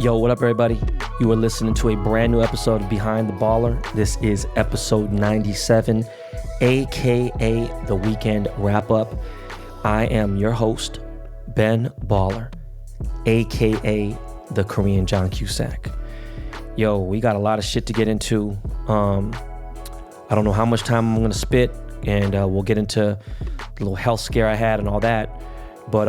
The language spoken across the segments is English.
Yo, what up, everybody? You are listening to a brand new episode of Behind the Baller. This is episode 97, aka the weekend wrap up. I am your host, Ben Baller, aka the Korean John Cusack. Yo, we got a lot of shit to get into. I don't know how much time I'm gonna spit, and we'll get into the little health scare I had and all that. But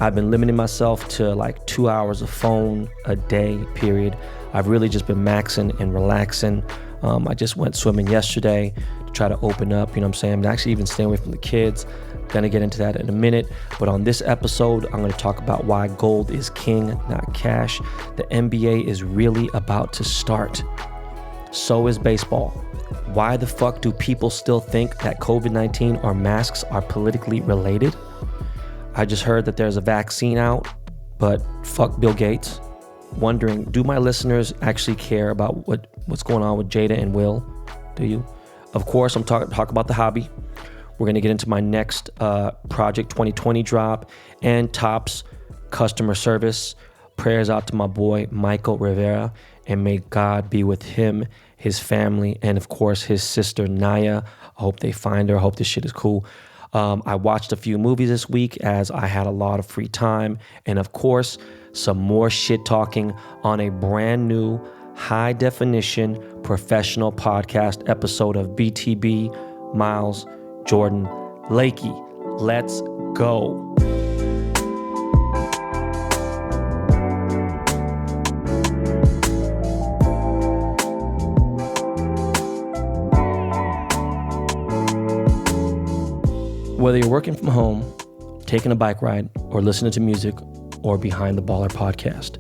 I've been limiting myself to like 2 hours of phone a day, period. I've really just been maxing and relaxing. I just went swimming yesterday to try to open up, you know what I'm saying? I'm actually even staying away from the kids. Gonna get into that in a minute. But on this episode, I'm gonna talk about why gold is king, not cash. The NBA is really about to start. So is baseball. Why the fuck do people still think that COVID-19 or masks are politically related? I just heard that there's a vaccine out, but fuck Bill Gates. Wondering, do my listeners actually care about what's going on with Jada and Will? Do you? Of course, I'm talk about the hobby. We're going to get into my next Project 2020 drop and tops customer service. Prayers out to my boy, Michael Rivera, and may God be with him, his family, and of course, his sister, Naya. I hope they find her. I hope this shit is cool. I watched a few movies this week as I had a lot of free time. And of course, some more shit talking on a brand new high definition professional podcast episode of BTB, Miles, Jordan, Lakey. Let's go. Whether you're working from home, taking a bike ride, or listening to music, or Behind the Baller podcast,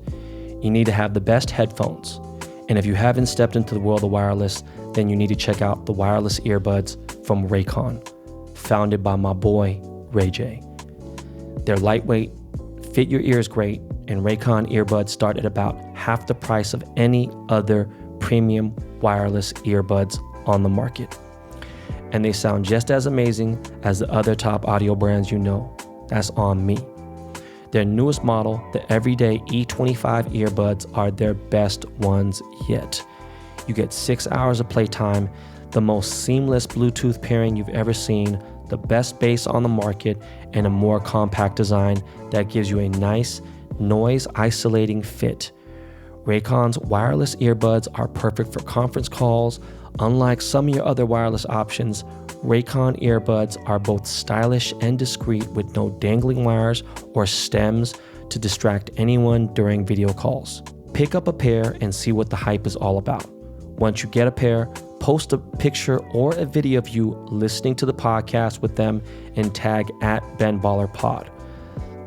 you need to have the best headphones. And if you haven't stepped into the world of wireless, then you need to check out the wireless earbuds from Raycon, founded by my boy, Ray J. They're lightweight, fit your ears great, and Raycon earbuds start at about half the price of any other premium wireless earbuds on the market. And they sound just as amazing as the other top audio brands you know. That's on me. Their newest model, the Everyday E25 earbuds, are their best ones yet. You get 6 hours of playtime, the most seamless Bluetooth pairing you've ever seen, the best bass on the market, and a more compact design that gives you a nice, noise-isolating fit. Raycon's wireless earbuds are perfect for conference calls. Unlike some of your other wireless options, Raycon earbuds are both stylish and discreet with no dangling wires or stems to distract anyone during video calls. Pick up a pair and see what the hype is all about. Once you get a pair, post a picture or a video of you listening to the podcast with them and tag @BenBallerPod.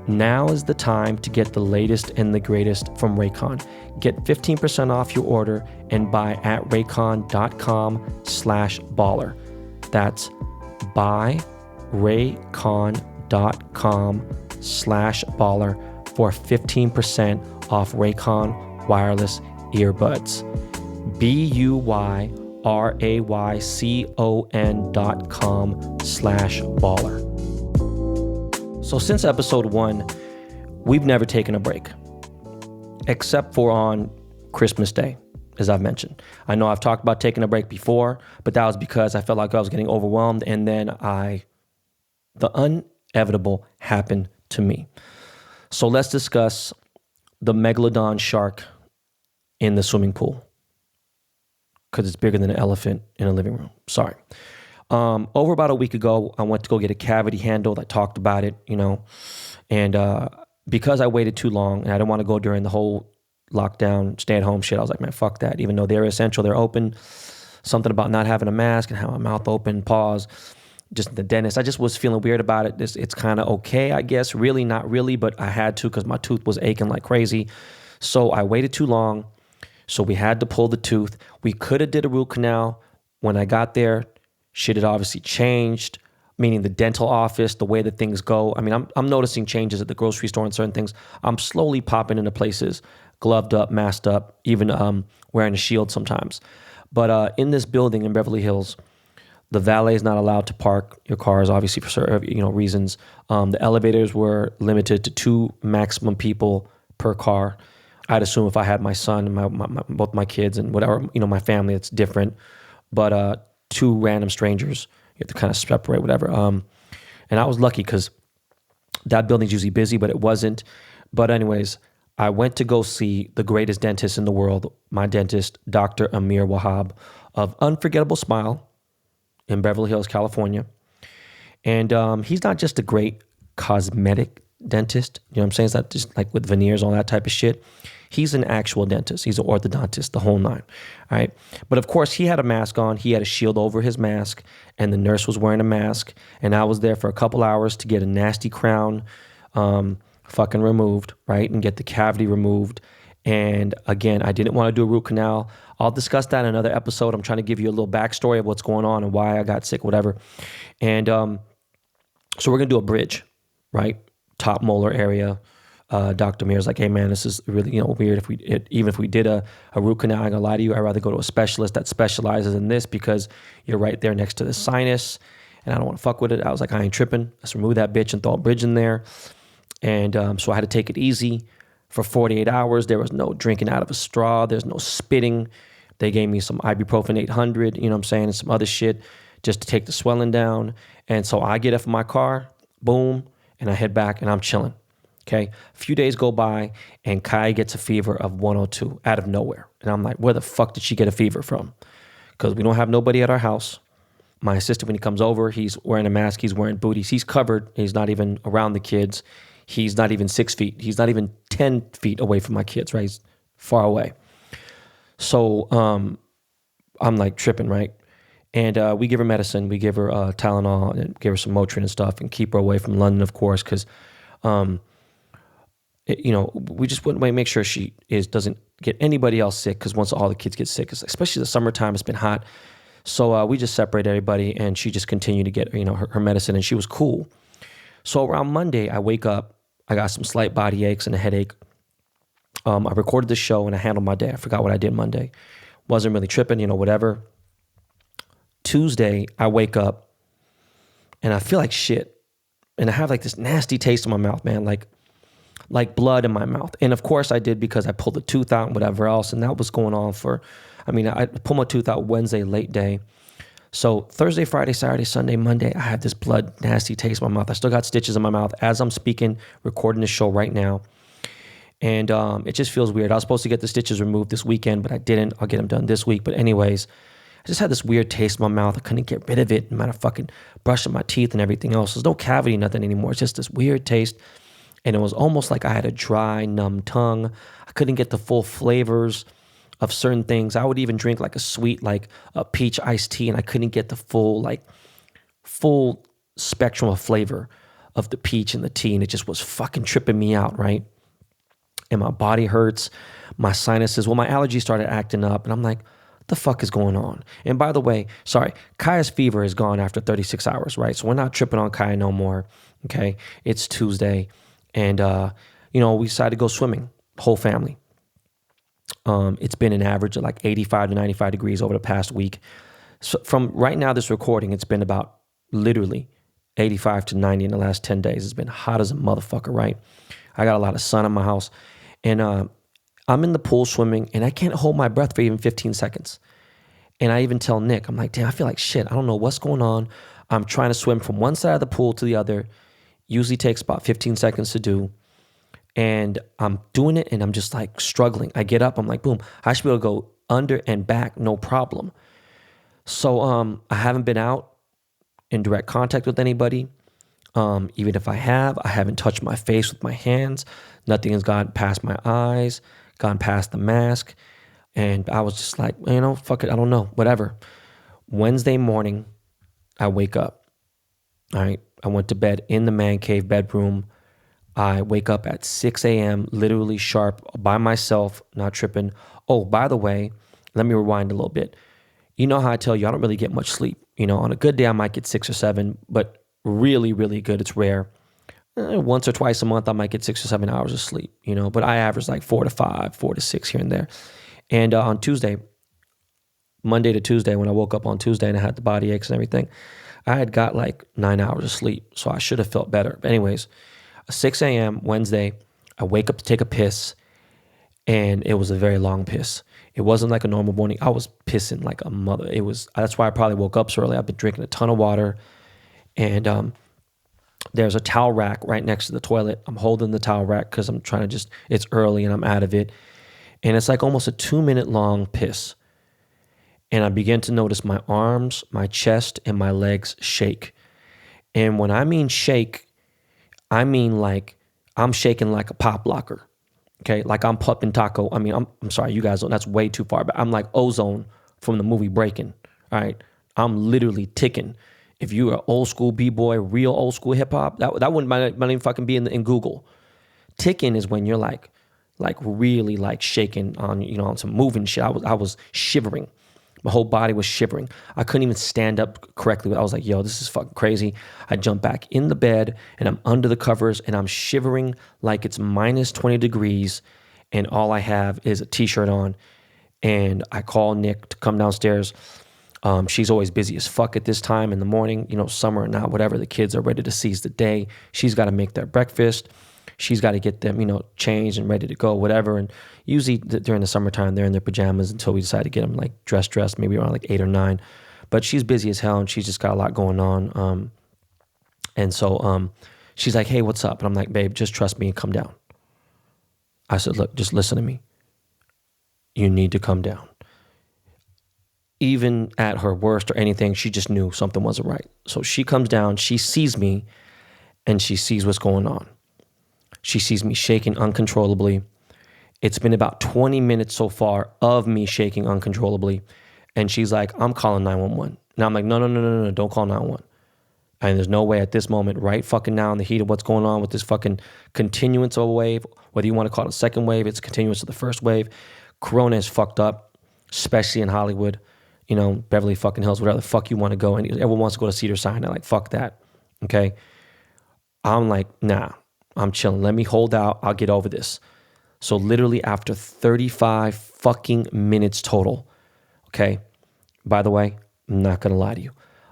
Now is the time to get the latest and the greatest from Raycon. Get 15% off your order and buy at raycon.com/baller. That's buy raycon.com/baller for 15% off Raycon wireless earbuds. BUYRAYCON.com/baller. So since episode 1, we've never taken a break, except for on Christmas Day, as I've mentioned. I know I've talked about taking a break before, but that was because I felt like I was getting overwhelmed, and then the inevitable happened to me. So let's discuss the megalodon shark in the swimming pool, because it's bigger than an elephant in a living room. Sorry. Over about a week ago, I went to go get a cavity handled. I talked about it, and because I waited too long and I didn't want to go during the whole lockdown, stay at home shit, I was like, man, fuck that. Even though they're essential, they're open. Something about not having a mask and having my mouth open, pause. Just the dentist, I just was feeling weird about it. It's kind of okay, I guess. Really, not really, but I had to because my tooth was aching like crazy. So I waited too long. So we had to pull the tooth. We could have did a root canal. When I got there, shit had obviously changed, meaning the dental office, the way that things go. I mean, I'm noticing changes at the grocery store and certain things. I'm slowly popping into places, gloved up, masked up, even wearing a shield sometimes. But in this building in Beverly Hills, the valet is not allowed to park your cars, obviously for certain reasons. The elevators were limited to 2 maximum people per car. I'd assume if I had my son and both my kids and whatever, my family, it's different. But two random strangers, you have to kind of separate whatever. And I was lucky because that building's usually busy, but it wasn't. But anyways, I went to go see the greatest dentist in the world, my dentist, Dr. Amir Wahab of Unforgettable Smile in Beverly Hills, California. And he's not just a great cosmetic dentist, you know what I'm saying? It's not just like with veneers, all that type of shit. He's an actual dentist. He's an orthodontist, the whole nine, all right? But of course, he had a mask on. He had a shield over his mask, and the nurse was wearing a mask. And I was there for a couple hours to get a nasty crown fucking removed, right? And get the cavity removed. And again, I didn't want to do a root canal. I'll discuss that in another episode. I'm trying to give you a little backstory of what's going on and why I got sick, whatever. And so we're going to do a bridge, right? Top molar area. Dr. Mear's like, hey man, this is really, weird. Even if we did a root canal, I'm gonna lie to you, I'd rather go to a specialist that specializes in this because you're right there next to the sinus and I don't want to fuck with it. I was like, I ain't tripping. Let's remove that bitch and throw a bridge in there. And so I had to take it easy for 48 hours. There was no drinking out of a straw. There's no spitting. They gave me some ibuprofen 800, and some other shit just to take the swelling down. And so I get up from my car, boom, and I head back and I'm chilling. Okay, a few days go by and Kai gets a fever of 102 out of nowhere. And I'm like, where the fuck did she get a fever from? Because we don't have nobody at our house. My assistant, when he comes over, he's wearing a mask, he's wearing booties. He's covered, he's not even around the kids. He's not even 6 feet. He's not even 10 feet away from my kids, right? He's far away. So I'm like tripping, right? And we give her medicine. We give her Tylenol and give her some Motrin and stuff and keep her away from London, of course, because we just want to make sure she doesn't get anybody else sick, because once all the kids get sick, especially the summertime, it's been hot. So we just separate everybody, and she just continued to get her medicine, and she was cool. So around Monday, I wake up, I got some slight body aches and a headache. I recorded the show and I handled my day. I forgot what I did Monday. Wasn't really tripping, whatever. Tuesday, I wake up and I feel like shit. And I have like this nasty taste in my mouth, man, like blood in my mouth. And of course I did, because I pulled a tooth out and whatever else. And that was going on I pulled my tooth out Wednesday, late day. So Thursday, Friday, Saturday, Sunday, Monday, I had this blood nasty taste in my mouth. I still got stitches in my mouth as I'm speaking, recording the show right now. And it just feels weird. I was supposed to get the stitches removed this weekend, but I didn't. I'll get them done this week. But anyways, I just had this weird taste in my mouth. I couldn't get rid of it, no matter fucking brushing my teeth and everything else. There's no cavity, nothing anymore. It's just this weird taste. And it was almost like I had a dry, numb tongue. I couldn't get the full flavors of certain things. I would even drink like a sweet, like a peach iced tea, and I couldn't get the full spectrum of flavor of the peach and the tea. And it just was fucking tripping me out, right? And my body hurts, my sinuses. Well, my allergies started acting up, and I'm like, what the fuck is going on? And by the way, sorry, Kaya's fever is gone after 36 hours, right? So we're not tripping on Kaya no more, okay? It's Tuesday, and, we decided to go swimming, whole family. It's been an average of like 85 to 95 degrees over the past week. So from right now, this recording, it's been about literally 85 to 90 in the last 10 days. It's been hot as a motherfucker, right? I got a lot of sun in my house. And I'm in the pool swimming, and I can't hold my breath for even 15 seconds. And I even tell Nick, I'm like, damn, I feel like shit. I don't know what's going on. I'm trying to swim from one side of the pool to the other. Usually takes about 15 seconds to do. And I'm doing it, and I'm just like struggling. I get up, I'm like, boom, I should be able to go under and back, no problem. So I haven't been out in direct contact with anybody. Even if I haven't touched my face with my hands. Nothing has gone past my eyes, gone past the mask. And I was just like, fuck it, I don't know, whatever. Wednesday morning, I wake up. All right, I went to bed in the man cave bedroom. I wake up at 6 a.m., literally sharp, by myself, not tripping. Oh, by the way, let me rewind a little bit. You know how I tell you I don't really get much sleep. On a good day, I might get 6 or 7, but really, really good, it's rare. Once or twice a month, I might get 6 or 7 hours of sleep, but I average like 4 to 5, 4 to 6 here and there. And on Tuesday, Monday to Tuesday, when I woke up on Tuesday and I had the body aches and everything, I had got like 9 hours of sleep, so I should have felt better. But anyways, 6 a.m. Wednesday, I wake up to take a piss, and it was a very long piss. It wasn't like a normal morning. I was pissing like a mother. That's why I probably woke up so early. I've been drinking a ton of water, and there's a towel rack right next to the toilet. I'm holding the towel rack because I'm trying to it's early and I'm out of it. And it's like almost a 2-minute long piss. And I begin to notice my arms, my chest, and my legs shake. And when I mean shake, I mean like I'm shaking like a pop locker. Okay, like I'm popping taco. I mean, I'm sorry, you guys don't, that's way too far, but I'm like Ozone from the movie Breaking. All right, I'm literally ticking. If you're an old school B-boy, real old school hip hop, that wouldn't might even fucking be in Google. Ticking is when you're like really like shaking on, on some moving shit. I was shivering. My whole body was shivering. I couldn't even stand up correctly. I was like, yo, this is fucking crazy. I jump back in the bed and I'm under the covers and I'm shivering like it's minus 20 degrees and all I have is a t-shirt on. And I call Nick to come downstairs. She's always busy as fuck at this time in the morning, summer or not, whatever. The kids are ready to seize the day. She's got to make their breakfast. She's got to get them, changed and ready to go, whatever. And usually during the summertime, they're in their pajamas until we decide to get them like dressed, maybe around like 8 or 9. But she's busy as hell and she's just got a lot going on. And so she's like, hey, what's up? And I'm like, babe, just trust me and come down. I said, look, just listen to me. You need to come down. Even at her worst or anything, she just knew something wasn't right. So she comes down, she sees me, and she sees what's going on. She sees me shaking uncontrollably. It's been about 20 minutes so far of me shaking uncontrollably. And she's like, I'm calling 911. Now I'm like, no, don't call 911. And there's no way at this moment, right fucking now in the heat of what's going on with this fucking continuance of a wave, whether you want to call it a second wave, it's a continuance of the first wave. Corona is fucked up, especially in Hollywood. Beverly fucking Hills, whatever the fuck you want to go. And everyone wants to go to Cedars-Sinai. Like, fuck that. Okay? I'm like, nah, I'm chilling. Let me hold out. I'll get over this. So literally after 35 fucking minutes total, okay? By the way, I'm not going to lie to you.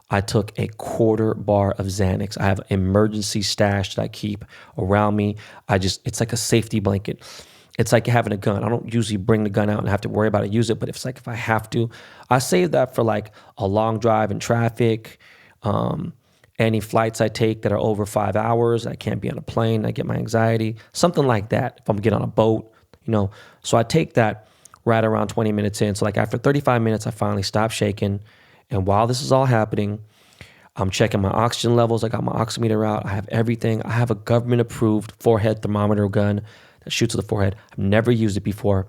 I took a quarter bar of Xanax. I have an emergency stash that I keep around me. It's like a safety blanket. It's like having a gun. I don't usually bring the gun out and have to worry about it, use it, but if I have to, I save that for like a long drive in traffic, any flights I take that are over 5 hours, I can't be on a plane, I get my anxiety, something like that. If I'm get on a boat, So I take that right around 20 minutes in. So like after 35 minutes, I finally stop shaking. And while this is all happening, I'm checking my oxygen levels. I got my oximeter out. I have everything. I have a government-approved forehead thermometer gun that shoots to the forehead. I've never used it before.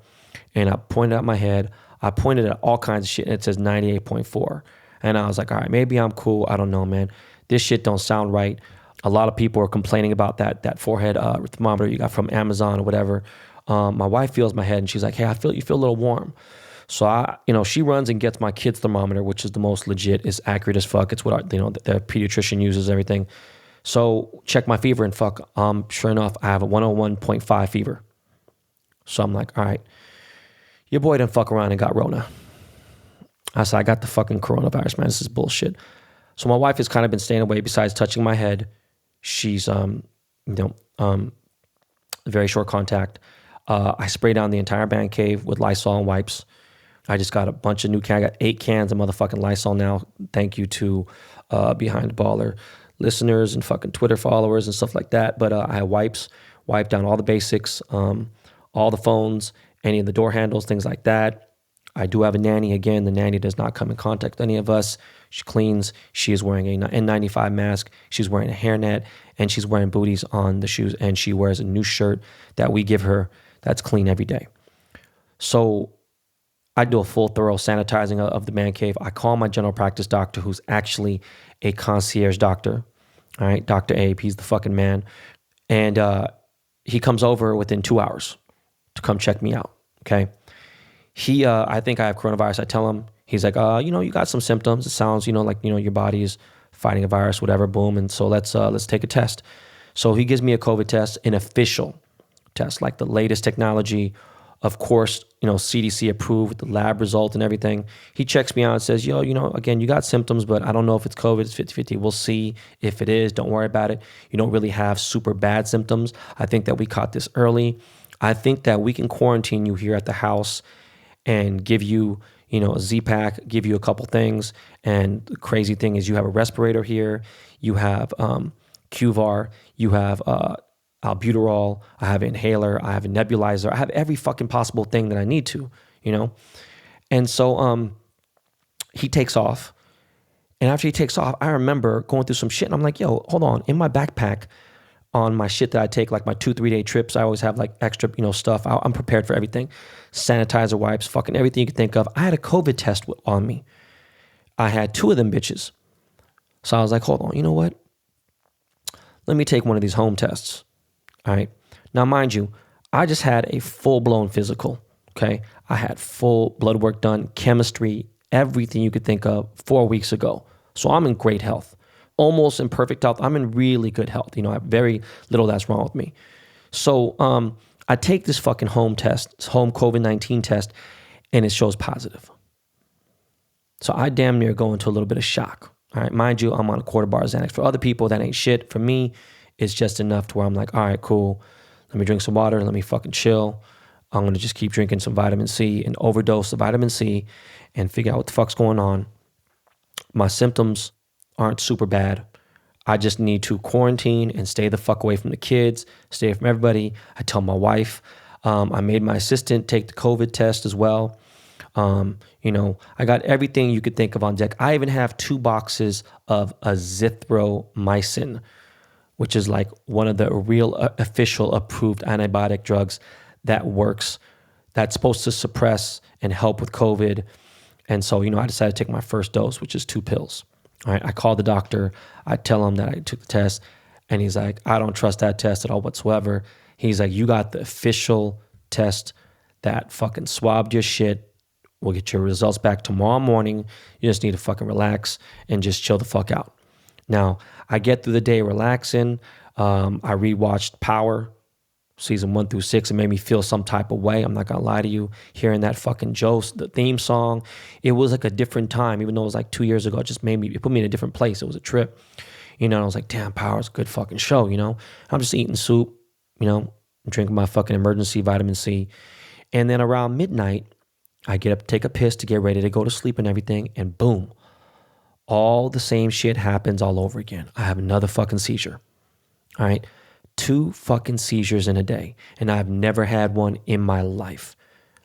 And I pointed at my head. I pointed at all kinds of shit, and it says 98.4. And I was like, all right, maybe I'm cool. I don't know, man. This shit don't sound right. A lot of people are complaining about that forehead thermometer you got from Amazon or whatever. My wife feels my head, and she's like, hey, you feel a little warm. So she runs and gets my kid's thermometer, which is the most legit, is accurate as fuck. It's what the pediatrician uses, everything. So check my fever and fuck, sure enough, I have a 101.5 fever. So I'm like, all right, your boy didn't fuck around and got Rona. I said, I got the fucking coronavirus, man. This is bullshit. So my wife has kind of been staying away besides touching my head. She's, very short contact. I spray down the entire man cave with Lysol and wipes. I just got a bunch of new cans. I got 8 cans of motherfucking Lysol now. Thank you to Behind the Baller listeners and fucking Twitter followers and stuff like that. But I have wipes, wipe down all the basics, all the phones, any of the door handles, things like that. I do have a nanny. Again, the nanny does not come in contact with any of us. She cleans. She is wearing a N95 mask. She's wearing a hairnet, and she's wearing booties on the shoes, and she wears a new shirt that we give her that's clean every day. So I do a full thorough sanitizing of the man cave. I call my general practice doctor, who's actually a concierge doctor. All right, Dr. Abe, he's the fucking man. And he comes over within 2 hours to come check me out, okay? I think I have coronavirus. I tell him, he's like, you got some symptoms. It sounds, like, your body is fighting a virus, whatever, boom. And so let's take a test. So he gives me a COVID test, an official test, like the latest technology, of course, CDC approved with the lab result and everything. He checks me out and says, again, you got symptoms, but I don't know if it's COVID. It's 50-50. We'll see if it is. Don't worry about it. You don't really have super bad symptoms. I think that we caught this early. I think that we can quarantine you here at the house and give you, a Z-Pack, give you a couple things. And the crazy thing is you have a respirator here, you have QVAR, you have albuterol, I have an inhaler, I have a nebulizer, I have every fucking possible thing that I need to, And so he takes off. And after he takes off, I remember going through some shit and I'm like, yo, hold on. In my backpack on my shit that I take, like my 2-3 day trips, I always have like extra, stuff. I'm prepared for everything. Sanitizer wipes, fucking everything you can think of. I had a COVID test on me. I had 2 of them bitches. So I was like, hold on, you know what? Let me take one of these home tests. All right. Now, mind you, I just had a full-blown physical. Okay. I had full blood work done, chemistry, everything you could think of 4 weeks ago. So I'm in great health, almost in perfect health. I'm in really good health. I have very little that's wrong with me. So I take this fucking home COVID-19 test, and it shows positive. So I damn near go into a little bit of shock. All right, mind you, I'm on a quarter bar of Xanax. For other people, that ain't shit. For me, it's just enough to where I'm like, all right, cool. Let me drink some water. Let me fucking chill. I'm going to just keep drinking some vitamin C and overdose of vitamin C and figure out what the fuck's going on. My symptoms aren't super bad. I just need to quarantine and stay the fuck away from the kids, stay from everybody. I tell my wife. I made my assistant take the COVID test as well. I got everything you could think of on deck. I even have 2 boxes of azithromycin, which is like one of the real official approved antibiotic drugs that works, that's supposed to suppress and help with COVID. And so, I decided to take my first dose, which is 2 pills. All right. I called the doctor. I tell him that I took the test, and he's like, I don't trust that test at all whatsoever. He's like, you got the official test that fucking swabbed your shit. We'll get your results back tomorrow morning. You just need to fucking relax and just chill the fuck out. Now, I get through the day relaxing. I rewatched Power, season 1 through 6. It made me feel some type of way. I'm not gonna lie to you. Hearing that fucking the theme song, it was like a different time, even though it was like 2 years ago. It put me in a different place. It was a trip, and I was like, damn, Power's a good fucking show, I'm just eating soup, I'm drinking my fucking emergency vitamin C. And then around midnight, I get up, take a piss to get ready to go to sleep and everything, and boom, all the same shit happens all over again. I have another fucking seizure. All right. 2 fucking seizures in a day, and I've never had one in my life.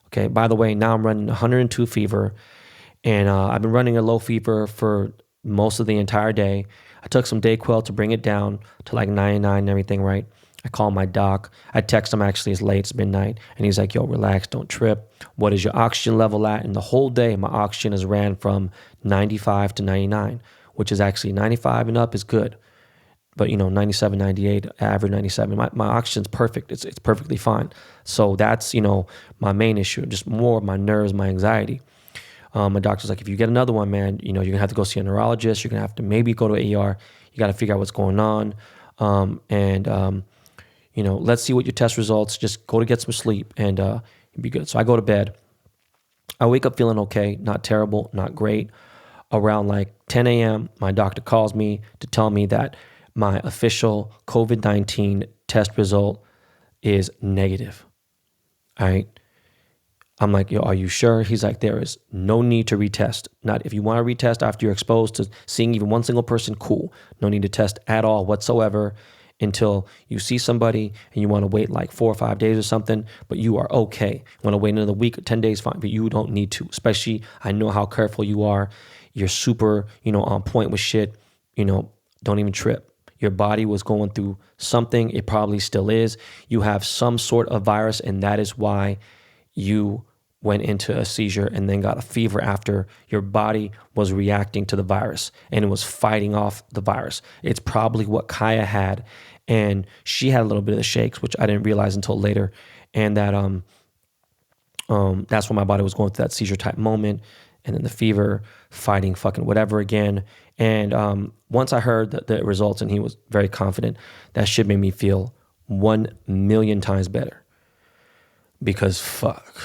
Okay, by the way, now I'm running 102 fever, and I've been running a low fever for most of the entire day. I took some Dayquil to bring it down to like 99 and everything, right? I call my doc. I text him, actually, it's late, it's midnight, and he's like, yo, relax, don't trip. What is your oxygen level at? And the whole day, my oxygen has ran from 95 to 99, which is actually 95 and up is good. But 97, 98, average 97. My oxygen's perfect. It's perfectly fine. So that's my main issue. Just more of my nerves, my anxiety. My doctor's like, if you get another one, man, you're gonna have to go see a neurologist. You're gonna have to maybe go to ER. You got to figure out what's going on. Let's see what your test results. Just go to get some sleep and you'll be good. So I go to bed. I wake up feeling okay, not terrible, not great. Around like 10 a.m., my doctor calls me to tell me that my official COVID-19 test result is negative. All right. I'm like, yo, are you sure? He's like, there is no need to retest. Not if you want to retest after you're exposed to seeing even one single person, cool. No need to test at all whatsoever until you see somebody and you want to wait like 4 or 5 days or something, but you are okay. You want to wait another week or 10 days, fine, but you don't need to. Especially, I know how careful you are. You're super, on point with shit. Don't even trip. Your body was going through something. It probably still is. You have some sort of virus, and that is why you went into a seizure and then got a fever after. Your body was reacting to the virus, and it was fighting off the virus. It's probably what Kaya had, and she had a little bit of the shakes, which I didn't realize until later, and that that's when my body was going through that seizure type moment, and then the fever, fighting fucking whatever again. And once I heard the results, and he was very confident, that shit made me feel 1,000,000 times better. Because fuck,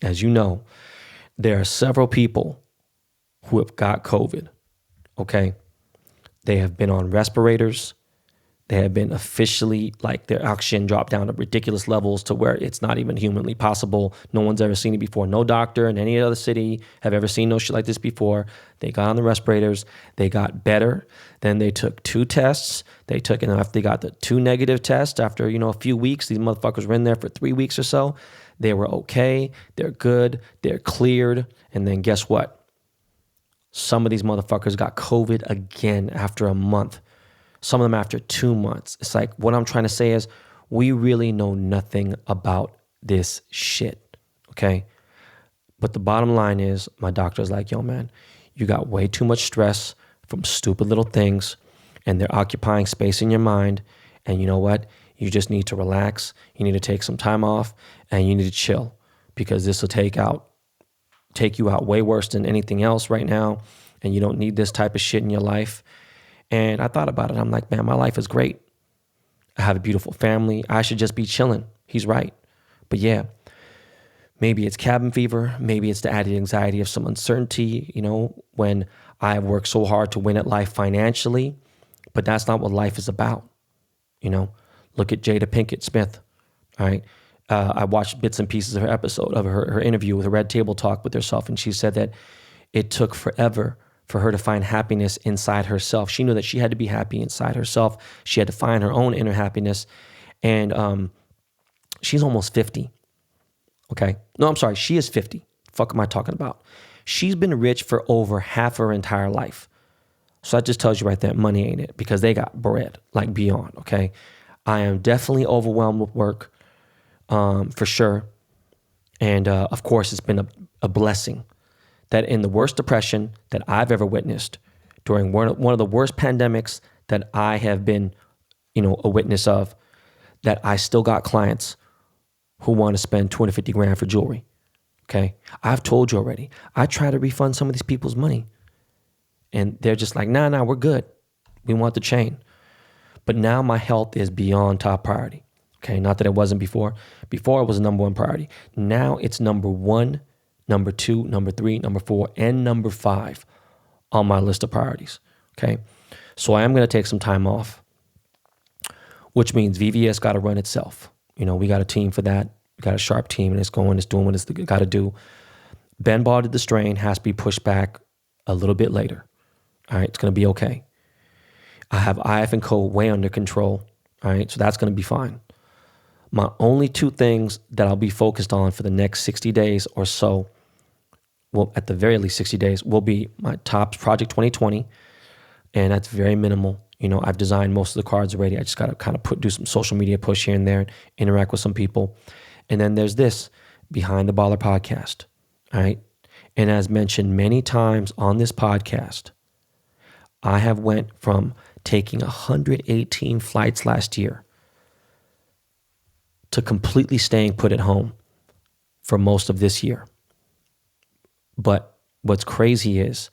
as you know, there are several people who have got COVID, okay? They have been on respirators. They have been officially, like, their oxygen dropped down to ridiculous levels to where it's not even humanly possible. No one's ever seen it before. No doctor in any other city have ever seen no shit like this before. They got on the respirators. They got better. Then they took 2 tests. And after they got the 2 negative tests, after, a few weeks, these motherfuckers were in there for 3 weeks or so. They were okay. They're good. They're cleared. And then guess what? Some of these motherfuckers got COVID again after a month. Some of them after 2 months. It's like, what I'm trying to say is we really know nothing about this shit, okay? But the bottom line is my doctor's like, yo, man, you got way too much stress from stupid little things, and they're occupying space in your mind. And you know what? You just need to relax. You need to take some time off, and you need to chill, because this will take you out way worse than anything else right now, and you don't need this type of shit in your life. And I thought about it. I'm like, man, my life is great. I have a beautiful family. I should just be chilling. He's right. But yeah, maybe it's cabin fever. Maybe it's the added anxiety of some uncertainty, when I work so hard to win at life financially. But that's not what life is about. Look at Jada Pinkett Smith. All right. I watched bits and pieces of her episode of her interview with a Red Table Talk with herself. And she said that it took forever for her to find happiness inside herself. She knew that she had to be happy inside herself. She had to find her own inner happiness. And she's almost 50. Okay. No, I'm sorry. She is 50. Fuck am I talking about? She's been rich for over half her entire life. So that just tells you right there, money ain't it, because they got bread, like beyond, okay? I am definitely overwhelmed with work, for sure. And of course, it's been a blessing that in the worst depression that I've ever witnessed, during one of the worst pandemics that I have been, a witness of, that I still got clients who want to spend 250 grand for jewelry. Okay. I've told you already. I try to refund some of these people's money, and they're just like, nah, we're good. We want the chain. But now my health is beyond top priority. Okay. Not that it wasn't before. Before it was number 1 priority. Now it's number 1, number 2, number 3, number 4, and number 5 on my list of priorities. Okay. So I am going to take some time off, which means VVS got to run itself. We got a team for that. We got a sharp team, and it's doing what it's got to do. Ben Ball did the strain, has to be pushed back a little bit later. All right. It's going to be okay. I have IF and Co way under control. All right. So that's going to be fine. My only 2 things that I'll be focused on for the next 60 days or so, well, at the very least 60 days, will be my Topps Project 2020. And that's very minimal. I've designed most of the cards already. I just got to kind of do some social media push here and there, and interact with some people. And then there's this Behind the Baller podcast. All right. And as mentioned many times on this podcast, I have went from taking 118 flights last year to completely staying put at home for most of this year. But what's crazy is,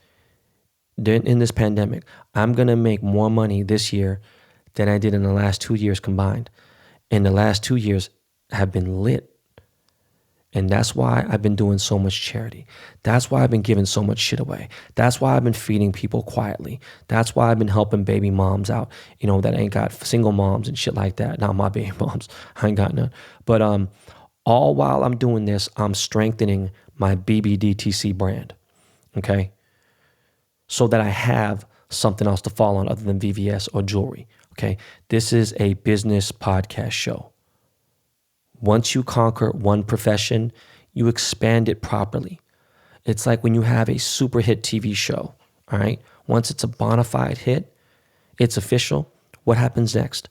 in this pandemic, I'm going to make more money this year than I did in the last 2 years combined. And the last 2 years have been lit. And that's why I've been doing so much charity. That's why I've been giving so much shit away. That's why I've been feeding people quietly. That's why I've been helping baby moms out, that ain't got single moms and shit like that. Not my baby moms. I ain't got none. But all while I'm doing this, I'm strengthening my BBDTC brand. Okay? So that I have something else to fall on other than VVS or jewelry. Okay? This is a business podcast show. Once you conquer one profession, you expand it properly. It's like when you have a super hit TV show, all right? Once it's a bona fide hit, it's official. What happens next?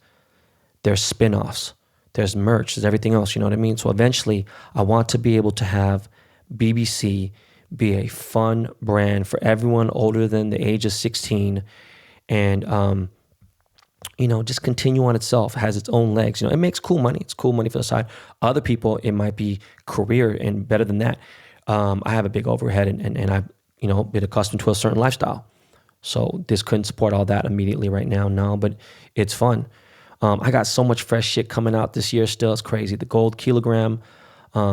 There's spinoffs, there's merch, there's everything else, you know what I mean? So eventually, I want to be able to have BBC be a fun brand for everyone older than the age of 16, and just continue on itself. It has its own legs. It makes cool money. It's cool money for the side. Other people, it might be career and better than that. I have a big overhead, and I've, been accustomed to a certain lifestyle. So this couldn't support all that immediately right now. No, but it's fun. I got so much fresh shit coming out this year still. It's crazy. The gold kilogram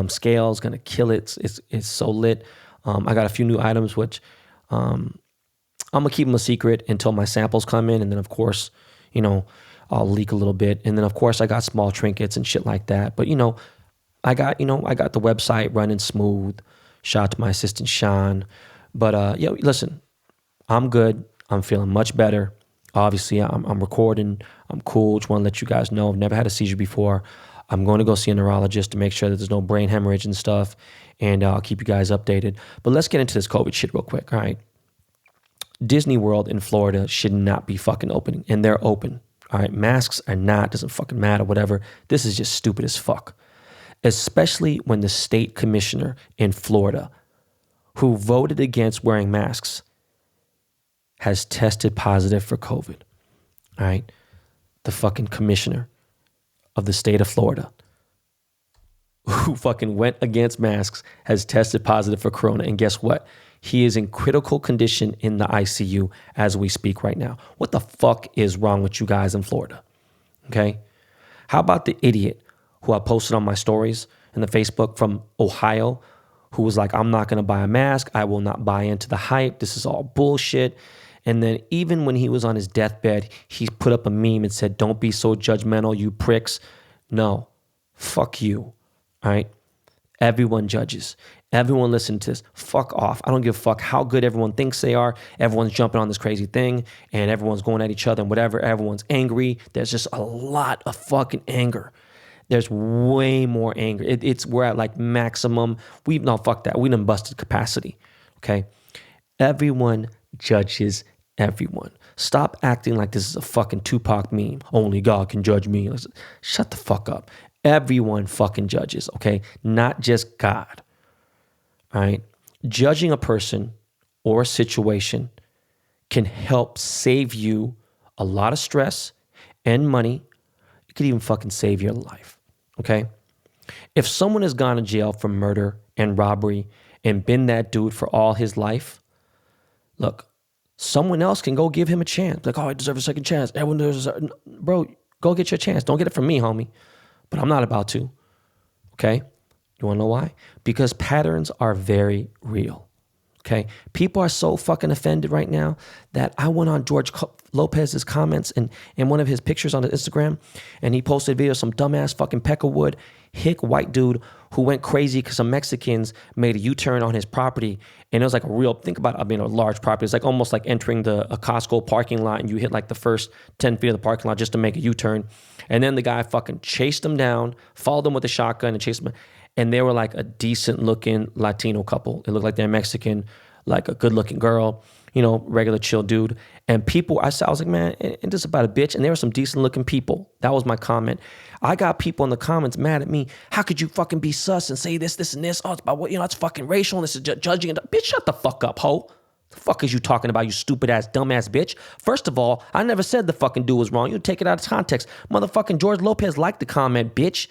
scale is going to kill it. It's so lit. I got a few new items, which I'm going to keep them a secret until my samples come in. And then, of course, I'll leak a little bit. And then of course I got small trinkets and shit like that. But I got the website running smooth. Shout out to my assistant Sean. But listen, I'm good. I'm feeling much better. Obviously, I'm recording. I'm cool. Just want to let you guys know I've never had a seizure before. I'm going to go see a neurologist to make sure that there's no brain hemorrhage and stuff. And I'll keep you guys updated. But let's get into this COVID shit real quick, all right? Disney World in Florida should not be fucking opening. And they're open, all right? Masks are not. Doesn't fucking matter, whatever. This is just stupid as fuck. Especially when the state commissioner in Florida who voted against wearing masks has tested positive for COVID, all right? The fucking commissioner of the state of Florida who fucking went against masks has tested positive for corona. And guess what? He is in critical condition in the ICU as we speak right now. What the fuck is wrong with you guys in Florida? Okay? How about the idiot who I posted on my stories in the Facebook from Ohio who was like, I'm not going to buy a mask. I will not buy into the hype. This is all bullshit. And then even when he was on his deathbed, he put up a meme and said, don't be so judgmental, you pricks. No, fuck you, all right? Everyone judges. Everyone listen to this. Fuck off. I don't give a fuck how good everyone thinks they are. Everyone's jumping on this crazy thing and everyone's going at each other and whatever. Everyone's angry. There's just a lot of fucking anger. There's way more anger. We're at like maximum. Fuck that. We done busted capacity, okay? Everyone judges everyone. Stop acting like this is a fucking Tupac meme. Only God can judge me. Shut the fuck up. Everyone fucking judges, okay? Not just God, all right? Judging a person or a situation can help save you a lot of stress and money. It could even fucking save your life, okay? If someone has gone to jail for murder and robbery and been that dude for all his life, look, someone else can go give him a chance. Like, oh, I deserve a second chance. Everyone deserves bro, go get your chance. Don't get it from me, homie. But I'm not about to, okay? You want to know why? Because patterns are very real, okay? People are so fucking offended right now that I went on George Lopez's comments and one of his pictures on his Instagram, and he posted a video of some dumbass fucking Peckerwood hick white dude who went crazy because some Mexicans made a U-turn on his property. And it was like think about it, a large property. It's like almost like entering a Costco parking lot and you hit like the first 10 feet of the parking lot just to make a U-turn. And then the guy fucking chased them down, followed them with a shotgun and chased them. And they were like a decent looking Latino couple. It looked like they're Mexican, like a good looking girl, regular chill dude. And people, I was like, man, ain't this about a bitch? And there were some decent looking people. That was my comment. I got people in the comments mad at me. How could you fucking be sus and say this, and this? Oh, it's about what, it's fucking racial and this is judging. Bitch, shut the fuck up, ho. The fuck is you talking about, you stupid ass, dumb ass bitch? First of all, I never said the fucking dude was wrong. You take it out of context. Motherfucking George Lopez liked the comment, bitch.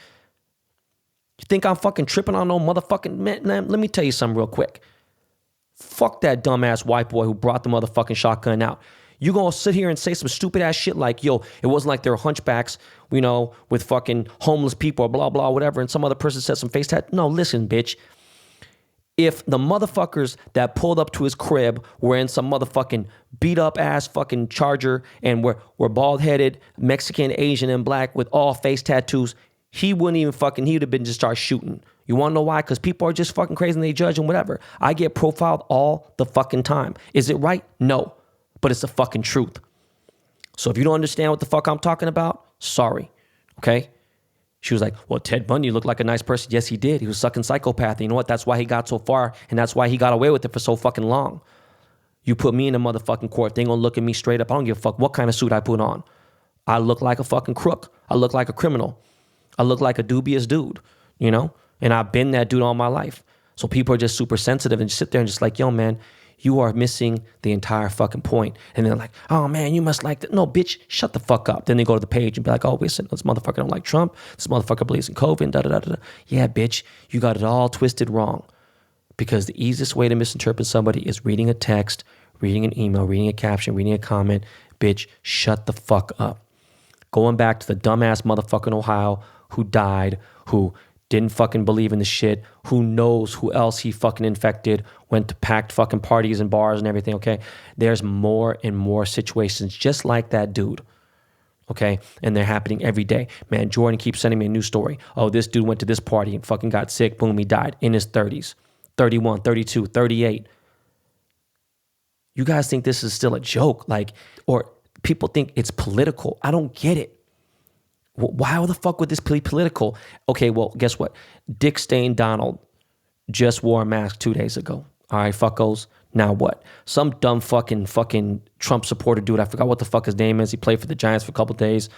You think I'm fucking tripping on no motherfucking, man, let me tell you something real quick. Fuck that dumbass white boy who brought the motherfucking shotgun out. You gonna sit here and say some stupid ass shit like, yo, it wasn't like they were hunchbacks, with fucking homeless people or blah, blah, whatever, and some other person said some face tat. No, listen, bitch. If the motherfuckers that pulled up to his crib were in some motherfucking beat up ass fucking Charger and were bald headed, Mexican, Asian, and black with all face tattoos, he wouldn't even he would have been just start shooting. You want to know why? Because people are just fucking crazy and they judge and whatever. I get profiled all the fucking time. Is it right? No. But it's the fucking truth. So if you don't understand what the fuck I'm talking about, sorry. Okay? She was like, well, Ted Bundy looked like a nice person. Yes, he did. He was sucking psychopath. And you know what? That's why he got so far. And that's why he got away with it for so fucking long. You put me in a motherfucking court, they ain't gonna look at me straight up. I don't give a fuck what kind of suit I put on. I look like a fucking crook. I look like a criminal. I look like a dubious dude, And I've been that dude all my life. So people are just super sensitive and just sit there and just like, yo, man, you are missing the entire fucking point. And they're like, oh, man, you must like that. No, bitch, shut the fuck up. Then they go to the page and be like, oh, listen, this motherfucker don't like Trump. This motherfucker believes in COVID, da-da-da-da. Yeah, bitch, you got it all twisted wrong. Because the easiest way to misinterpret somebody is reading a text, reading an email, reading a caption, reading a comment. Bitch, shut the fuck up. Going back to the dumbass motherfucking Ohio who died, who didn't fucking believe in the shit, who knows who else he fucking infected, went to packed fucking parties and bars and everything, okay? There's more and more situations just like that dude, okay? And they're happening every day. Man, Jordan keeps sending me a new story. Oh, this dude went to this party and fucking got sick. Boom, he died in his 30s, 31, 32, 38. You guys think this is still a joke? Like, or people think it's political. I don't get it. Why the fuck would this be political? Okay, well, guess what? Dick Stain Donald just wore a mask 2 days ago. All right, fuckos. Now what? Some dumb fucking Trump supporter dude. I forgot what the fuck his name is. He played for the Giants for a couple days.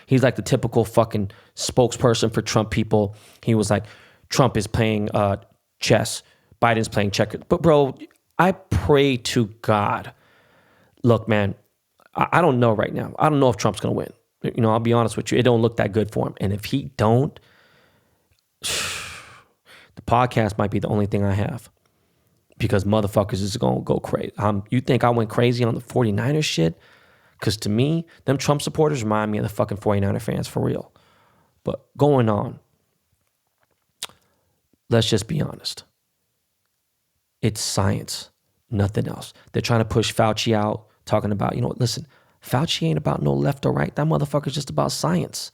He's like the typical fucking spokesperson for Trump people. He was like, Trump is playing chess. Biden's playing checkers. But bro, I pray to God. Look, man, I don't know right now. I don't know if Trump's going to win. You know, I'll be honest with you. It don't look that good for him. And if he don't, the podcast might be the only thing I have. Because motherfuckers is going to go crazy. You think I went crazy on the 49ers shit? Because to me, them Trump supporters remind me of the fucking 49er fans for real. But going on, let's just be honest. It's science, nothing else. They're trying to push Fauci out, talking about, you know, listen, Fauci ain't about no left or right. That motherfucker's just about science,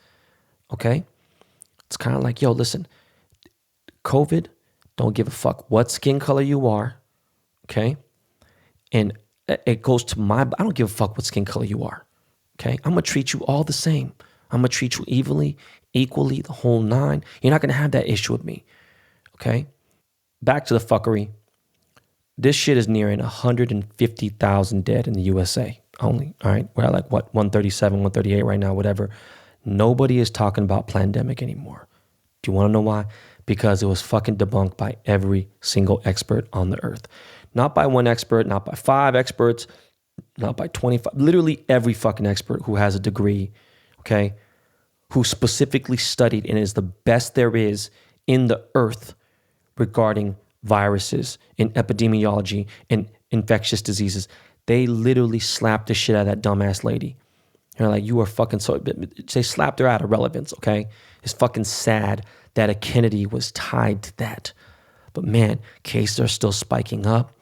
okay? It's kind of like, yo, listen, COVID, don't give a fuck what skin color you are, okay? And it goes to I don't give a fuck what skin color you are, okay? I'm going to treat you all the same. I'm going to treat you equally, the whole nine. You're not going to have that issue with me, okay? Back to the fuckery. This shit is nearing 150,000 dead in the USA only, all right? We're at like, what, 137, 138 right now, whatever. Nobody is talking about pandemic anymore. Do you want to know why? Because it was fucking debunked by every single expert on the earth. Not by one expert, not by 5 experts, not by 25, literally every fucking expert who has a degree, okay, who specifically studied and is the best there is in the earth regarding viruses, in epidemiology, and infectious diseases. They literally slapped the shit out of that dumbass lady. They're like, you are fucking so, they slapped her out of relevance, okay? It's fucking sad that a Kennedy was tied to that. But man, cases are still spiking up.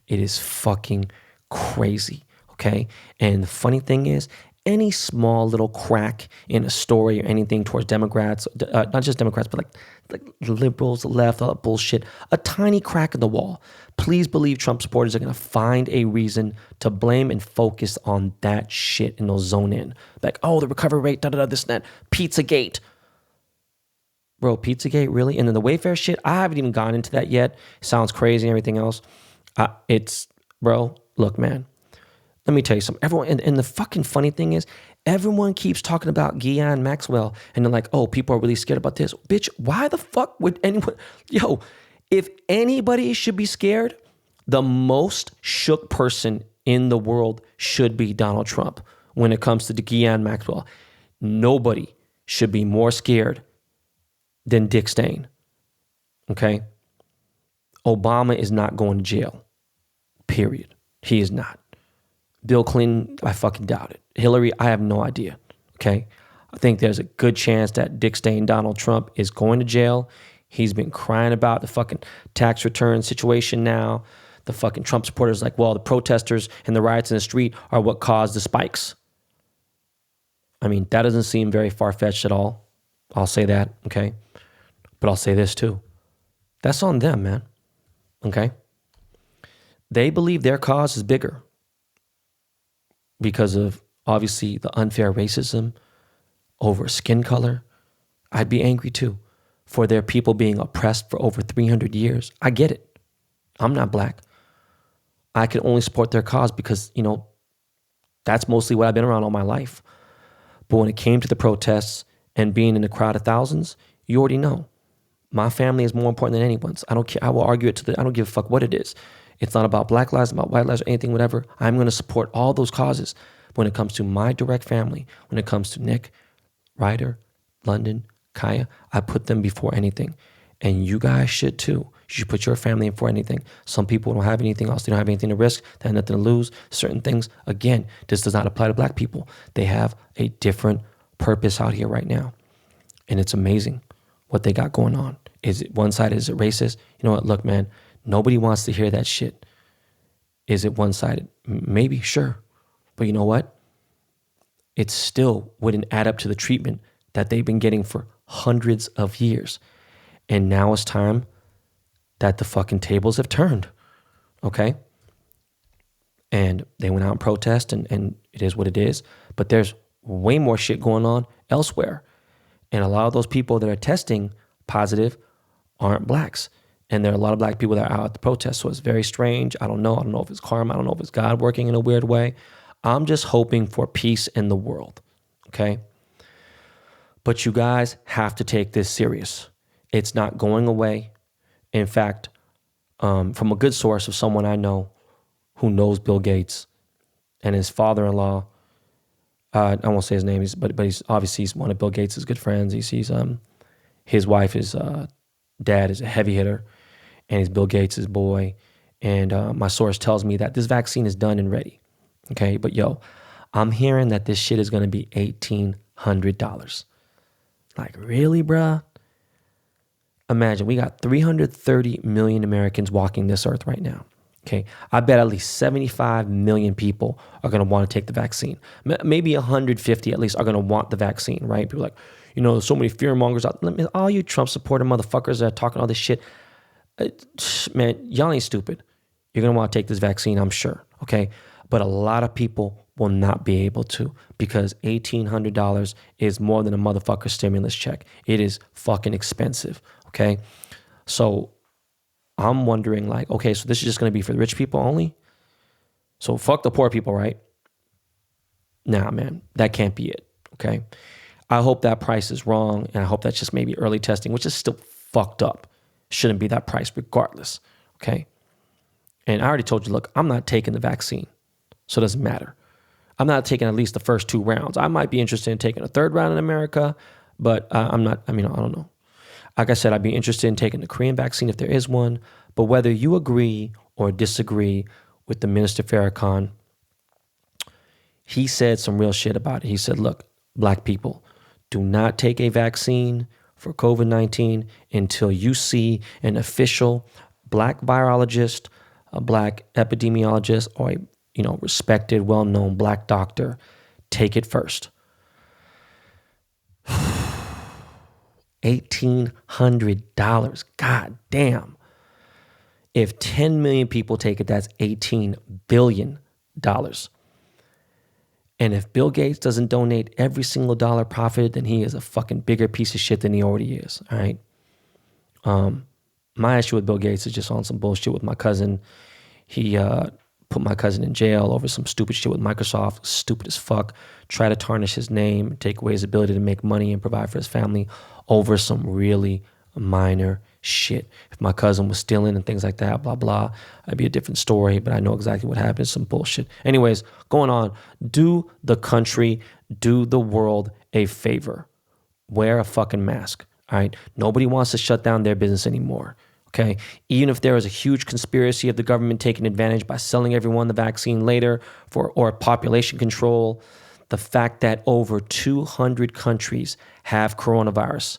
It is fucking crazy, okay? And the funny thing is, any small little crack in a story or anything towards Democrats, not just Democrats, but like liberals, the left, all that bullshit, a tiny crack in the wall. Please believe Trump supporters are going to find a reason to blame and focus on that shit and they'll zone in. Like, oh, the recovery rate, this and that, Pizzagate. Bro, Pizzagate, really? And then the Wayfair shit, I haven't even gone into that yet. It sounds crazy and everything else. Bro, look, man. Let me tell you something. Everyone, and the fucking funny thing is, everyone keeps talking about Ghislaine Maxwell, and they're like, oh, people are really scared about this. Bitch, why the fuck would anyone... Yo, if anybody should be scared, the most shook person in the world should be Donald Trump when it comes to the Ghislaine Maxwell. Nobody should be more scared than Dick Stain, okay? Obama is not going to jail, period. He is not. Bill Clinton, I fucking doubt it. Hillary, I have no idea, okay? I think there's a good chance that Dick Stain, Donald Trump, is going to jail. He's been crying about the fucking tax return situation now. The fucking Trump supporters like, well, the protesters and the riots in the street are what caused the spikes. I mean, that doesn't seem very far-fetched at all. I'll say that, okay? But I'll say this too. That's on them, man, okay? They believe their cause is bigger because of, obviously, the unfair racism over skin color. I'd be angry too for their people being oppressed for over 300 years. I get it. I'm not black. I can only support their cause because, you know, that's mostly what I've been around all my life. But when it came to the protests and being in a crowd of thousands, you already know. My family is more important than anyone's. I don't care. I will argue it I don't give a fuck what it is. It's not about black lives, about white lives, or anything, whatever. I'm going to support all those causes. When it comes to my direct family, when it comes to Nick, Ryder, London, Kaya, I put them before anything. And you guys should too. You should put your family in for anything. Some people don't have anything else. They don't have anything to risk. They have nothing to lose. Certain things, again, this does not apply to black people. They have a different purpose out here right now. And it's amazing what they got going on. Is it one sided? Is it racist? You know what? Look, man, nobody wants to hear that shit. Is it one-sided? Maybe, sure. But you know what? it still wouldn't add up to the treatment that they've been getting for hundreds of years. And now it's time that the fucking tables have turned, okay? And they went out and protest, and it is what it is. But there's way more shit going on elsewhere. And a lot of those people that are testing positive aren't blacks. And there are a lot of black people that are out at the protest. So it's very strange. I don't know. I don't know if it's karma. I don't know if it's God working in a weird way. I'm just hoping for peace in the world, okay? But you guys have to take this serious. It's not going away. In fact, from a good source of someone I know who knows Bill Gates and his father-in-law, I won't say his name, but he's obviously he's one of Bill Gates' good friends. His wife, his dad is a heavy hitter, and he's Bill Gates' boy. And my source tells me that this vaccine is done and ready. Okay, but yo, I'm hearing that this shit is going to be $1,800. Like, really, bruh? Imagine, we got 330 million Americans walking this earth right now. Okay, I bet at least 75 million people are going to want to take the vaccine. Maybe 150 at least are going to want the vaccine, right? People are like, there's so many fear mongers out there. All you Trump supporter motherfuckers that are talking all this shit, man, y'all ain't stupid. You're going to want to take this vaccine, I'm sure, okay? But a lot of people will not be able to because $1,800 is more than a motherfucker stimulus check. It is fucking expensive, okay? So I'm wondering, like, okay, so this is just going to be for the rich people only? So fuck the poor people, right? Nah, man, that can't be it, okay? I hope that price is wrong, and I hope that's just maybe early testing, which is still fucked up. Shouldn't be that price regardless, okay? And I already told you, look, I'm not taking the vaccine, so it doesn't matter. I'm not taking at least the first 2 rounds. I might be interested in taking a 3rd round in America, but I'm not, I don't know. Like I said, I'd be interested in taking the Korean vaccine if there is one, but whether you agree or disagree with the Minister Farrakhan, he said some real shit about it. He said, look, black people, do not take a vaccine for COVID-19 until you see an official black virologist, a black epidemiologist, or a respected, well-known black doctor take it first. $1,800. God damn. If 10 million people take it, that's $18 billion. And if Bill Gates doesn't donate every single dollar profited, then he is a fucking bigger piece of shit than he already is. All right. My issue with Bill Gates is just on some bullshit with my cousin. He put my cousin in jail over some stupid shit with Microsoft. Stupid as fuck. Try to tarnish his name, take away his ability to make money and provide for his family over some really minor shit. If my cousin was stealing and things like that, blah, blah, it'd be a different story, but I know exactly what happened. Some bullshit. Anyways, going on. Do the country, do the world a favor. Wear a fucking mask, all right? Nobody wants to shut down their business anymore, okay? Even if there is a huge conspiracy of the government taking advantage by selling everyone the vaccine later or population control, the fact that over 200 countries have coronavirus,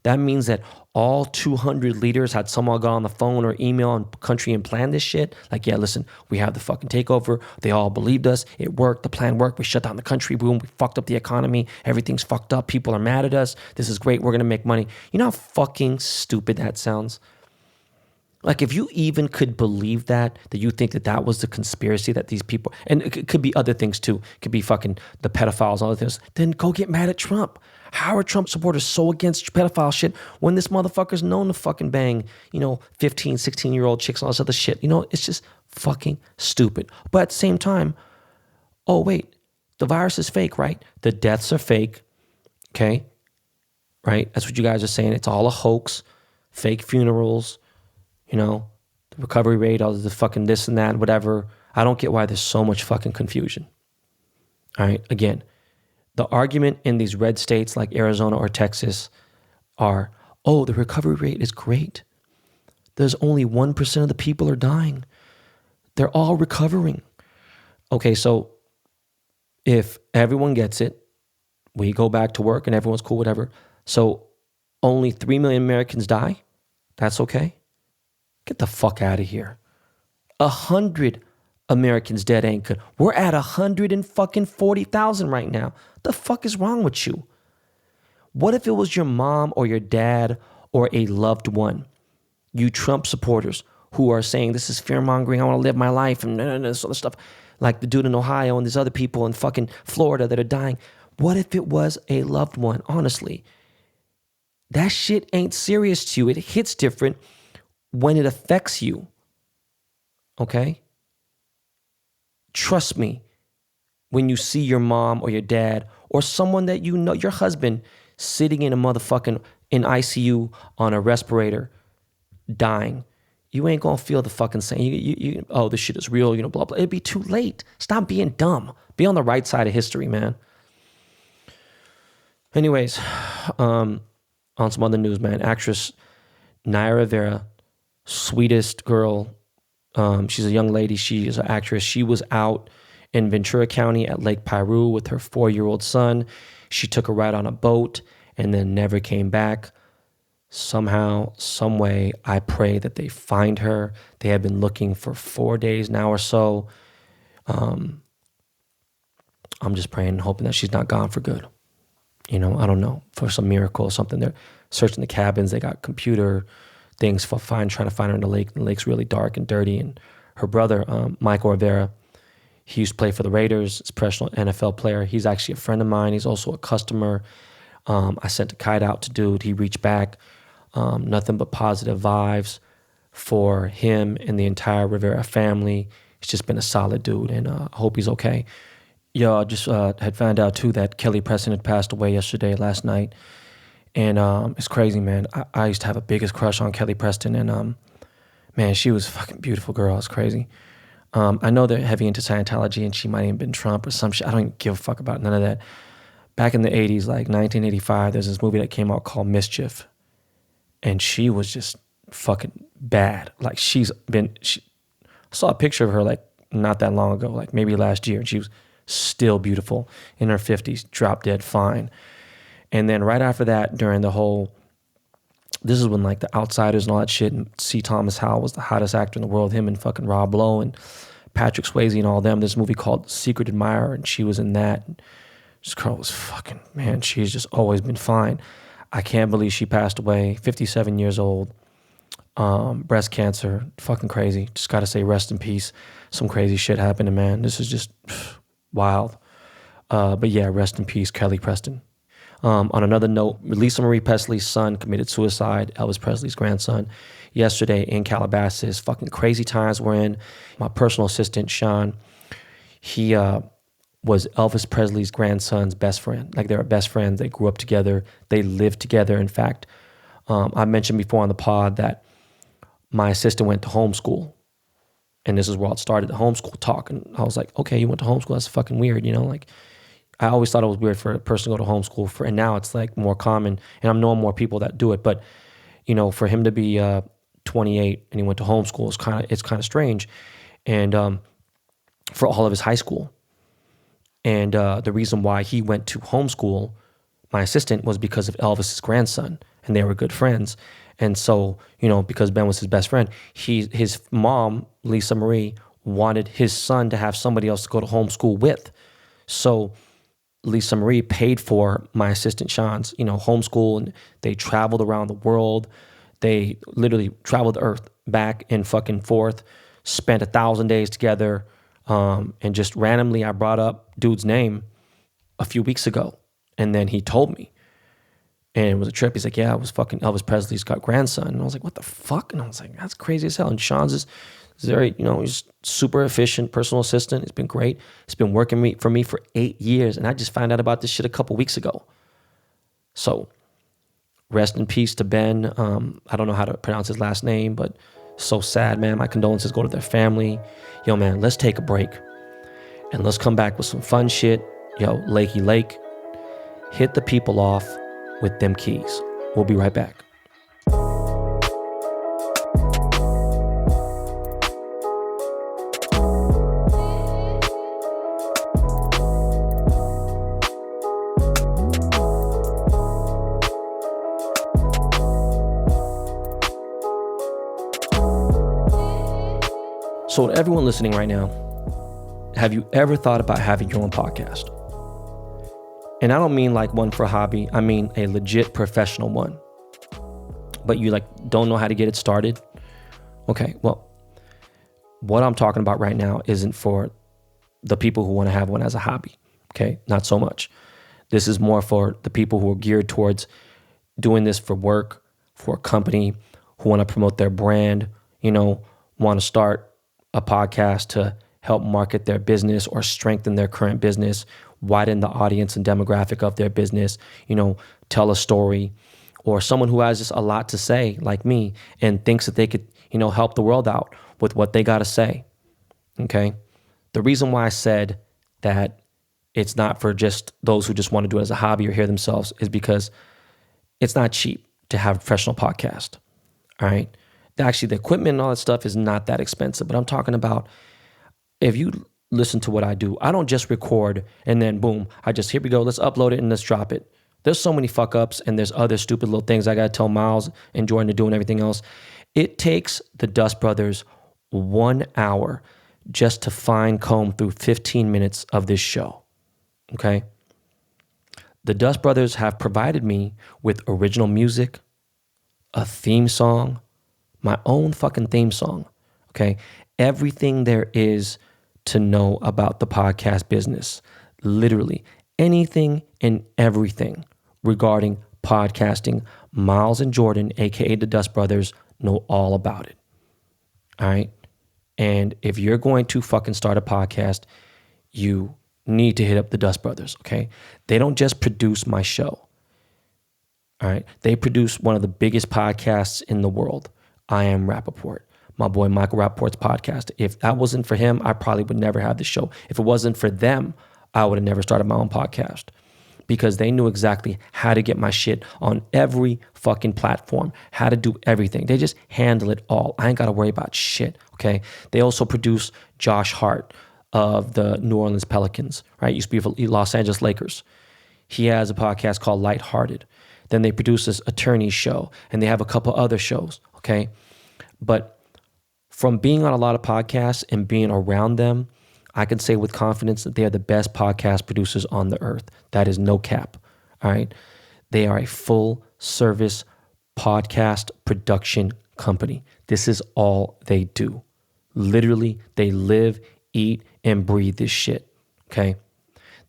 that means that all 200 leaders had someone go on the phone or email and country and plan this shit. Like, yeah, listen, we have the fucking takeover. They all believed us. It worked. The plan worked. We shut down the country. Boom. We fucked up the economy. Everything's fucked up. People are mad at us. This is great. We're going to make money. You know how fucking stupid that sounds? Like, if you even could believe that you think that was the conspiracy that these people, and it could be other things too. It could be fucking the pedophiles and other things. Then go get mad at Trump. How are Trump supporters so against pedophile shit when this motherfucker's known to fucking bang, 15, 16-year-old chicks and all this other shit? It's just fucking stupid. But at the same time, oh, wait, the virus is fake, right? The deaths are fake, okay? Right? That's what you guys are saying. It's all a hoax, fake funerals, the recovery rate, all the fucking this and that, whatever. I don't get why there's so much fucking confusion. All right, again, the argument in these red states like Arizona or Texas are, oh, the recovery rate is great. There's only 1% of the people are dying. They're all recovering. Okay, so if everyone gets it, we go back to work and everyone's cool, whatever. So only 3 million Americans die? That's okay? Get the fuck out of here. 100 Americans dead ain't good. We're at 140,000 right now. The fuck is wrong with you? What if it was your mom or your dad or a loved one, you Trump supporters who are saying this is fear mongering, I want to live my life and this other stuff, like the dude in Ohio and these other people in fucking Florida that are dying. What if it was a loved one? Honestly, that shit ain't serious to you. It hits different when it affects you. Okay? Trust me, when you see your mom or your dad or someone that you know, your husband, sitting in a motherfucking in ICU on a respirator, dying, you ain't gonna feel the fucking same. You oh, this shit is real, blah, blah. It'd be too late. Stop being dumb. Be on the right side of history, man. Anyways, on some other news, man. Actress Naya Rivera, sweetest girl. She's a young lady. She is an actress. She was out in Ventura County at Lake Piru with her 4-year-old son. She took a ride on a boat and then never came back. Somehow, some way, I pray that they find her. They have been looking for 4 days now or so. I'm just praying and hoping that she's not gone for good. I don't know, for some miracle or something. They're searching the cabins. They got computer things for trying to find her in the lake. The lake's really dark and dirty. And her brother, Michael Rivera, he used to play for the Raiders. He's a professional NFL player. He's actually a friend of mine. He's also a customer. I sent a kite out to dude. He reached back. Nothing but positive vibes for him and the entire Rivera family. He's just been a solid dude, and I hope he's okay. Yo, I just had found out, too, that Kelly Preston had passed away last night. And it's crazy, man. I used to have a biggest crush on Kelly Preston, and man, she was a fucking beautiful girl. It's crazy. I know they're heavy into Scientology, and she might have been Trump or some shit. I don't even give a fuck about none of that. Back in the 80s, like 1985, there's this movie that came out called Mischief. And she was just fucking bad. Like I saw a picture of her like not that long ago, like maybe last year. And she was still beautiful in her 50s, drop dead fine. And then right after that, during this is when like The Outsiders and all that shit, and C. Thomas Howell was the hottest actor in the world, him and fucking Rob Lowe and Patrick Swayze and all them. There's a movie called Secret Admirer, and she was in that. And this girl was fucking, man, she's just always been fine. I can't believe she passed away, 57 years old, breast cancer, fucking crazy. Just got to say rest in peace. Some crazy shit happened, man. This is just wild. But yeah, rest in peace, Kelly Preston. On another note, Lisa Marie Presley's son committed suicide, Elvis Presley's grandson, yesterday in Calabasas. Fucking crazy times we're in. My personal assistant, Sean, he was Elvis Presley's grandson's best friend. Like, they were best friends. They grew up together. They lived together. In fact, I mentioned before on the pod that my assistant went to homeschool. And this is where it started, the homeschool talk. And I was like, okay, you went to homeschool? That's fucking weird, Like, I always thought it was weird for a person to go to homeschool. And now it's like more common. And I'm knowing more people that do it. But, for him to be 28 and he went to homeschool, it's kind of strange. And for all of his high school. And the reason why he went to homeschool, my assistant, was because of Elvis's grandson, and they were good friends. And so, because Ben was his best friend, his mom, Lisa Marie, wanted his son to have somebody else to go to homeschool with. So Lisa Marie paid for my assistant Sean's, homeschool, and they traveled around the world. They literally traveled the earth back and fucking forth, spent 1,000 days together. And just randomly, I brought up dude's name a few weeks ago, and then he told me, and it was a trip. He's like, yeah, it was fucking Elvis Presley's grandson. And I was like, what the fuck? And I was like, that's crazy as hell. And Sean's is very, he's super efficient personal assistant. It's been great. It's been working for me for 8 years, and I just found out about this shit a couple weeks ago. So rest in peace to Ben. I don't know how to pronounce his last name, but so sad, man. My condolences go to their family. Yo, man, let's take a break and let's come back with some fun shit. Yo, Lakey Lake, hit the people off with them keys. We'll be right back. So to everyone listening right now, have you ever thought about having your own podcast? And I don't mean like one for a hobby. I mean a legit professional one. But you like don't know how to get it started? Okay, well, what I'm talking about right now isn't for the people who want to have one as a hobby. Okay, not so much. This is more for the people who are geared towards doing this for work, for a company, who want to promote their brand, want to start a podcast to help market their business or strengthen their current business, widen the audience and demographic of their business, tell a story, or someone who has just a lot to say like me and thinks that they could, help the world out with what they got to say. Okay. The reason why I said that it's not for just those who just want to do it as a hobby or hear themselves is because it's not cheap to have a professional podcast. All right. Actually, the equipment and all that stuff is not that expensive, but I'm talking about if you listen to what I do, I don't just record and then boom, here we go, let's upload it and let's drop it. There's so many fuck ups and there's other stupid little things I got to tell Miles and Jordan to do and everything else. It takes the Dust Brothers 1 hour just to fine comb through 15 minutes of this show. Okay. The Dust Brothers have provided me with original music, a theme song, my own fucking theme song. Okay. Everything there is to know about the podcast business. Literally anything and everything regarding podcasting. Miles and Jordan, aka the Dust Brothers, know all about it. All right. And if you're going to fucking start a podcast, you need to hit up the Dust Brothers. Okay. They don't just produce my show. All right. They produce one of the biggest podcasts in the world. I Am Rappaport, my boy Michael Rappaport's podcast. If that wasn't for him, I probably would never have the show. If it wasn't for them, I would have never started my own podcast because they knew exactly how to get my shit on every fucking platform, how to do everything. They just handle it all. I ain't got to worry about shit, okay? They also produce Josh Hart of the New Orleans Pelicans, right? Used to be for Los Angeles Lakers. He has a podcast called Lighthearted. Then they produce this attorney show, and they have a couple other shows, okay? But from being on a lot of podcasts and being around them, I can say with confidence that they are the best podcast producers on the earth. That is no cap, all right? They are a full service podcast production company. This is all they do. Literally, they live, eat, and breathe this shit, okay?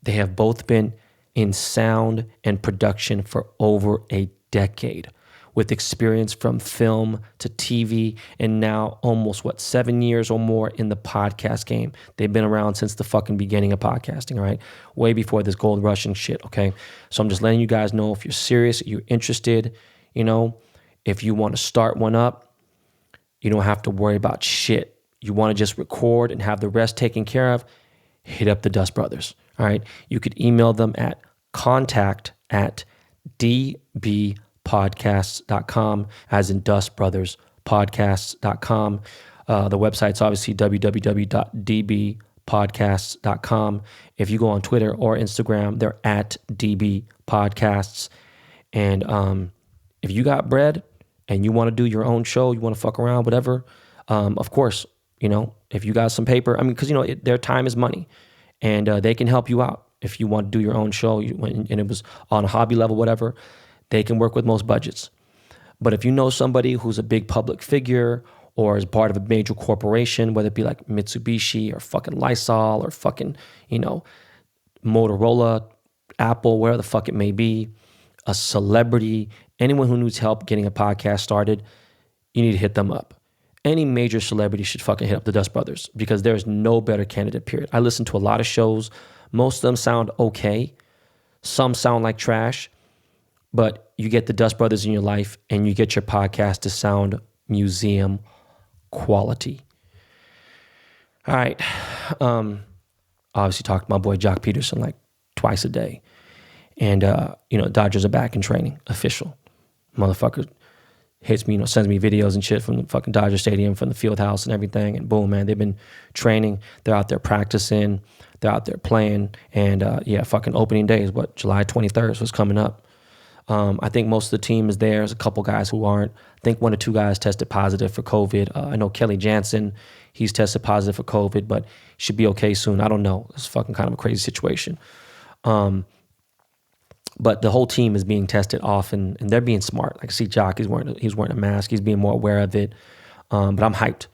They have both been in sound and production for over a decade with experience from film to TV and now almost 7 years or more in the podcast game. They've been around since the fucking beginning of podcasting, all right? Way before this gold rush and shit, okay? So I'm just letting you guys know if you're serious, you're interested, if you want to start one up, you don't have to worry about shit. You want to just record and have the rest taken care of, hit up the Dust Brothers, all right? You could email them at contact@dbpodcasts.com, as in Dust Brothers Podcasts.com. The website's obviously www.dbpodcasts.com. If you go on Twitter or Instagram, they're at DB Podcasts. And if you got bread and you want to do your own show, you want to fuck around, whatever, of course, if you got some paper, because, their time is money, and they can help you out. If you want to do your own show and it was on a hobby level, whatever, they can work with most budgets. But if you know somebody who's a big public figure or is part of a major corporation, whether it be like Mitsubishi or fucking Lysol or fucking, Motorola, Apple, wherever the fuck it may be, a celebrity, anyone who needs help getting a podcast started, you need to hit them up. Any major celebrity should fucking hit up the Dust Brothers because there's no better candidate, period. I listen to a lot of shows. Most of them sound okay. Some sound like trash. But you get the Dust Brothers in your life and you get your podcast to sound museum quality. All right. Obviously talked to my boy Joc Pederson like twice a day. And, Dodgers are back in training, official. Motherfucker hits me, sends me videos and shit from the fucking Dodger Stadium, from the field house and everything. And boom, man, they've been training. They're out there practicing. They're out there playing. And fucking opening day is July 23rd, so it's coming up. I think most of the team is there. There's a couple guys who aren't. I think 1 or 2 guys tested positive for COVID. I know Kelly Jansen, he's tested positive for COVID, but should be okay soon. I don't know. It's fucking kind of a crazy situation. But the whole team is being tested often, and they're being smart. Like, see Joc, he's wearing a mask. He's being more aware of it. But I'm hyped.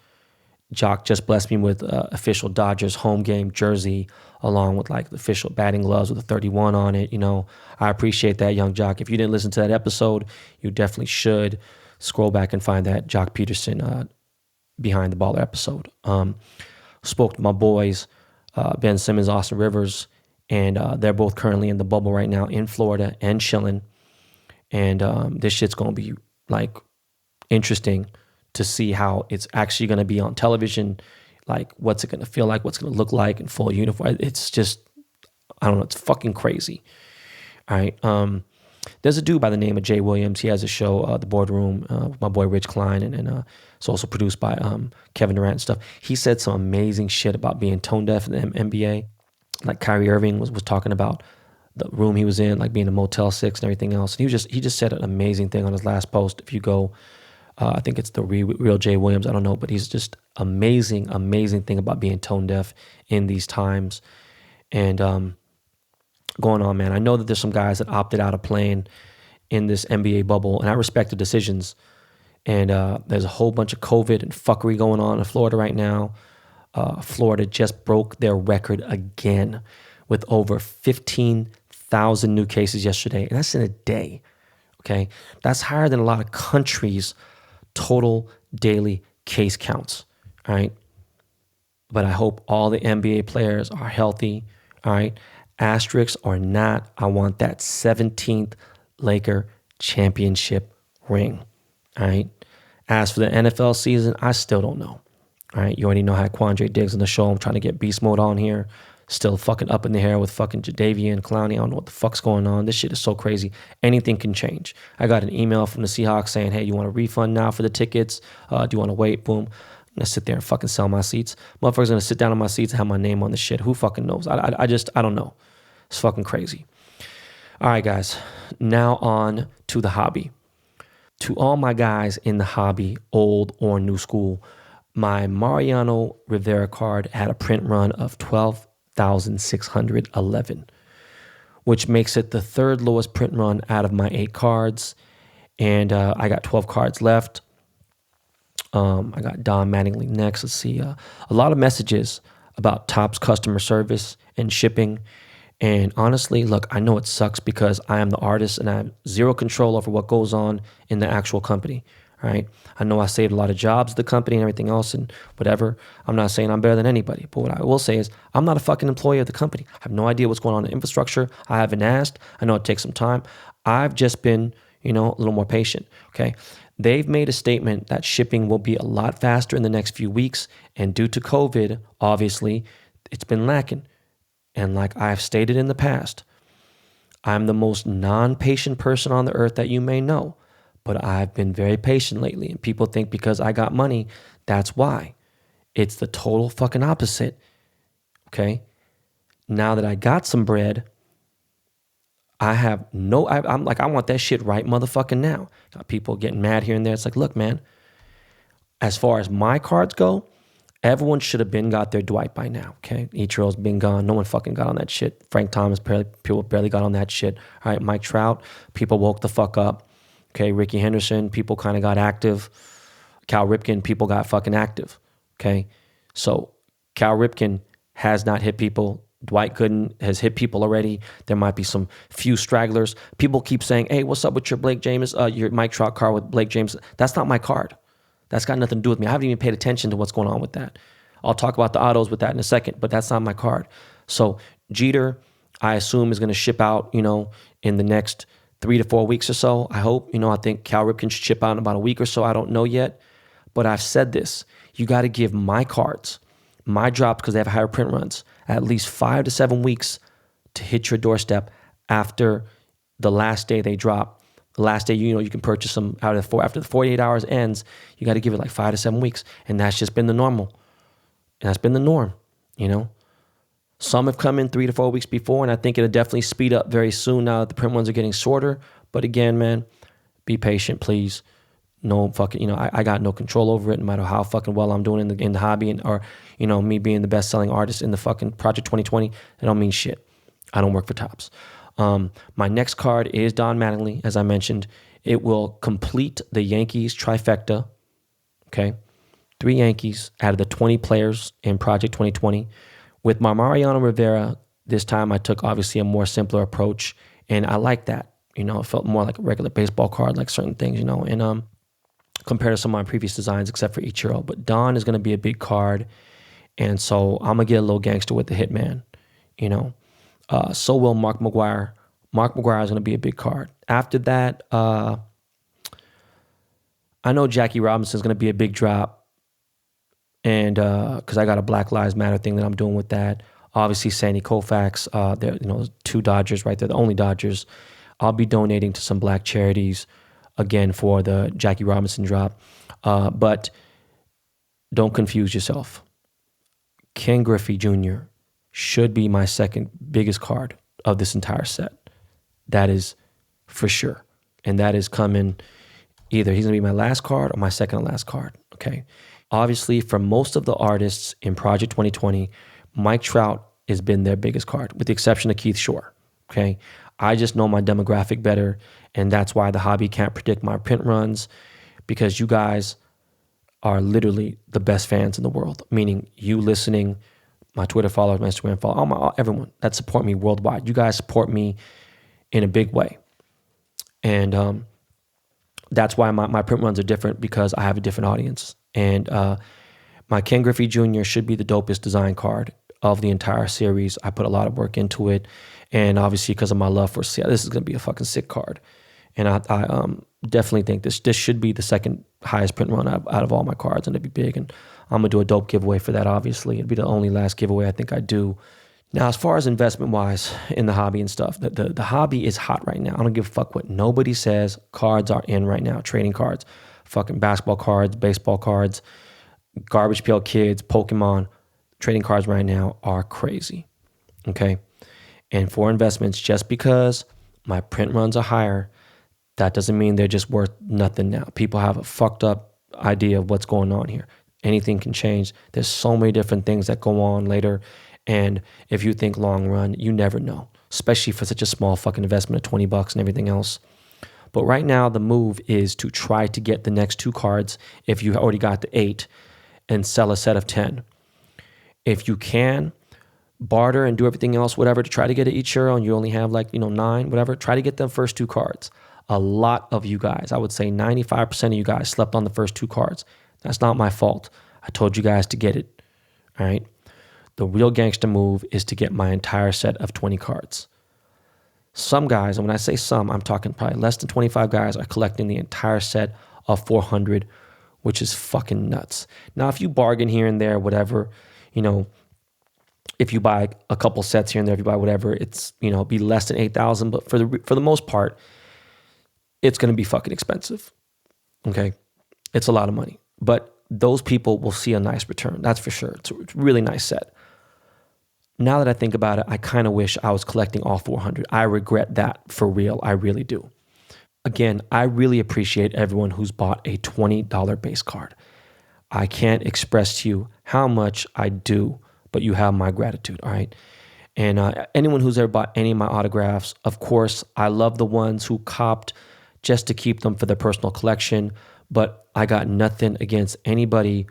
Joc just blessed me with official Dodgers home game jersey, along with like the official batting gloves with a 31 on it. You know, I appreciate that, young Joc. If you didn't listen to that episode, you definitely should scroll back and find that Joc Pederson Behind the Baller episode. Spoke to my boys, Ben Simmons, Austin Rivers, and they're both currently in the bubble right now in Florida and chilling. And this shit's going to be like interesting to see how it's actually going to be on television. Like, what's it going to feel like? What's going to look like in full uniform? It's just, I don't know. It's fucking crazy. All right. There's a dude by the name of Jay Williams. He has a show, The Boardroom, with my boy Rich Klein, and it's also produced by Kevin Durant and stuff. He said some amazing shit about being tone deaf in the NBA. Like Kyrie Irving was talking about the room he was in, like being a Motel 6 and everything else. And he just said an amazing thing on his last post. If you go, I think it's the real Jay Williams. I don't know, but he's just amazing thing about being tone deaf in these times. And going on, man. I know that there's some guys that opted out of playing in this NBA bubble, and I respect the decisions. And there's a whole bunch of COVID and fuckery going on in Florida right now. Florida just broke their record again with over 15,000 new cases yesterday. And that's in a day, okay? That's higher than a lot of countries' total daily case counts, all right? But I hope all the NBA players are healthy, all right? Asterisks or not, I want that 17th Laker championship ring, all right? As for the NFL season, I still don't know. All right, you already know I had Quandre Diggs on the show. I'm trying to get beast mode on here. Still fucking up in the air with fucking Jadeveon Clowney. I don't know what the fuck's going on. This shit is so crazy. Anything can change. I got an email from the Seahawks saying, hey, you want a refund now for the tickets? Do you want to wait? Boom. I'm going to sit there and fucking sell my seats. Motherfuckers going to sit down on my seats and have my name on the shit. Who fucking knows? I don't know. It's fucking crazy. All right, guys. Now on to the hobby. To all my guys in the hobby, old or new school, my Mariano Rivera card had a print run of 12,611, which makes it the third lowest print run out of my 8 cards. And I got 12 cards left. I got Don Mattingly next. Let's see. A lot of messages about Topps customer service and shipping. And honestly, look, I know it sucks because I am the artist and I have zero control over what goes on in the actual company. Right? I know I saved a lot of jobs at the company and everything else and whatever. I'm not saying I'm better than anybody, but what I will say is I'm not a fucking employee of the company. I have no idea what's going on in the infrastructure. I haven't asked. I know it takes some time. I've just been, a little more patient, okay? They've made a statement that shipping will be a lot faster in the next few weeks, and due to COVID, obviously, it's been lacking. And like I've stated in the past, I'm the most non-patient person on the earth that you may know. But I've been very patient lately, and people think because I got money, that's why. It's the total fucking opposite, okay? Now that I got some bread, I'm like, I want that shit right motherfucking now. Got people getting mad here and there. It's like, look, man, as far as my cards go, everyone should have been got their Dwight by now, okay? Ichiro's been gone. No one fucking got on that shit. Frank Thomas, people barely got on that shit. All right, Mike Trout, people woke the fuck up. Okay, Ricky Henderson, people kind of got active. Cal Ripken, people got fucking active. Okay, so Cal Ripken has not hit people. Dwight Gooden has hit people already. There might be some few stragglers. People keep saying, hey, what's up with your your Mike Trout card with Blake James? That's not my card. That's got nothing to do with me. I haven't even paid attention to what's going on with that. I'll talk about the autos with that in a second, but that's not my card. So Jeter, I assume, is going to ship out, in the next 3 to 4 weeks or so, I hope. I think Cal Ripken should ship out in about a week or so. I don't know yet. But I've said this. You got to give my cards, my drops, because they have higher print runs, at least 5 to 7 weeks to hit your doorstep after the last day they drop. The last day, you can purchase them after the 48 hours ends. You got to give it like 5 to 7 weeks. And that's just been the normal. And that's been the norm, Some have come in 3 to 4 weeks before, and I think it'll definitely speed up very soon now that the print runs are getting shorter. But again, man, be patient, please. No fucking, I got no control over it, no matter how fucking well I'm doing in the hobby, or me being the best selling artist in the fucking Project 2020. It don't mean shit. I don't work for Topps. My next card is Don Mattingly, as I mentioned. It will complete the Yankees trifecta. Okay, 3 Yankees out of the 20 players in Project 2020. With my Mariano Rivera, this time I took obviously a more simpler approach, and I like that. It felt more like a regular baseball card, like certain things, and compared to some of my previous designs, except for Ichiro. But Don is going to be a big card, and so I'm going to get a little gangster with the Hitman, So will Mark McGwire. Mark McGwire is going to be a big card. After that, I know Jackie Robinson is going to be a big drop, and because I got a Black Lives Matter thing that I'm doing with that. Obviously, Sandy Koufax, they're 2 Dodgers right there, the only Dodgers. I'll be donating to some black charities, again, for the Jackie Robinson drop. But don't confuse yourself. Ken Griffey Jr. should be my second biggest card of this entire set. That is for sure. And that is coming either he's going to be my last card or my second to last card, okay? Obviously, for most of the artists in Project 2020, Mike Trout has been their biggest card, with the exception of Keith Shore, okay? I just know my demographic better, and that's why the hobby can't predict my print runs, because you guys are literally the best fans in the world, meaning you listening, my Twitter followers, my Instagram followers, everyone that support me worldwide. You guys support me in a big way. And that's why my print runs are different, because I have a different audience. And my Ken Griffey Jr. should be the dopest design card of the entire series. I put a lot of work into it. And obviously, because of my love for Seattle, this is going to be a fucking sick card. And I definitely think this should be the second highest print run out of all my cards, and it'd be big. And I'm going to do a dope giveaway for that, obviously. It'd be the only last giveaway I think I do. Now, as far as investment-wise in the hobby and stuff, the hobby is hot right now. I don't give a fuck what nobody says. Cards are in right now, trading cards. Fucking basketball cards, baseball cards, Garbage Pail Kids, Pokemon. Trading cards right now are crazy, okay? And for investments, just because my print runs are higher, that doesn't mean they're just worth nothing now. People have a fucked up idea of what's going on here. Anything can change. There's so many different things that go on later. And if you think long run, you never know, especially for such a small fucking investment of $20 and everything else. But right now, the move is to try to get the next 2 cards, if you already got the 8, and sell a set of 10. If you can, barter and do everything else, whatever, to try to get it each euro, and you only have 9, whatever, try to get the first 2 cards. A lot of you guys, I would say 95% of you guys, slept on the first 2 cards. That's not my fault. I told you guys to get it, all right? The real gangster move is to get my entire set of 20 cards. Some guys, and when I say some, I'm talking probably less than 25 guys, are collecting the entire set of 400, which is fucking nuts. Now, if you bargain here and there, whatever, if you buy a couple sets here and there, if you buy whatever, it's, be less than 8,000. But for the most part, it's going to be fucking expensive. Okay. It's a lot of money, but those people will see a nice return. That's for sure. It's a really nice set. Now that I think about it, I kind of wish I was collecting all 400. I regret that for real. I really do. Again, I really appreciate everyone who's bought a $20 base card. I can't express to you how much I do, but you have my gratitude, all right? And anyone who's ever bought any of my autographs, of course, I love the ones who copped just to keep them for their personal collection, but I got nothing against anybody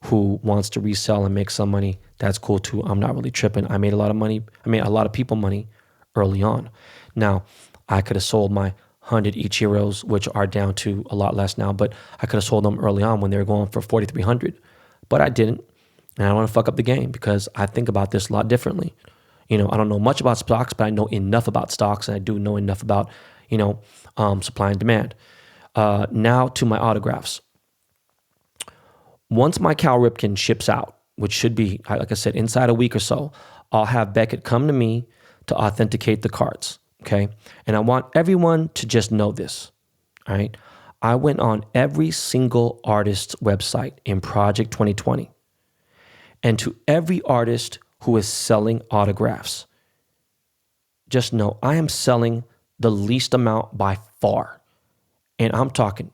who wants to resell and make some money. That's cool too. I'm not really tripping. I made a lot of money. I made a lot of people money early on. Now, I could have sold my 100 Ichiros, which are down to a lot less now, but I could have sold them early on when they were going for 4,300, but I didn't. And I don't want to fuck up the game, because I think about this a lot differently. I don't know much about stocks, but I know enough about stocks, and I do know enough about, supply and demand. Now to my autographs. Once my Cal Ripken ships out, which should be, like I said, inside a week or so, I'll have Beckett come to me to authenticate the cards, okay? And I want everyone to just know this, all right? I went on every single artist's website in Project 2020. And to every artist who is selling autographs, just know I am selling the least amount by far. And I'm talking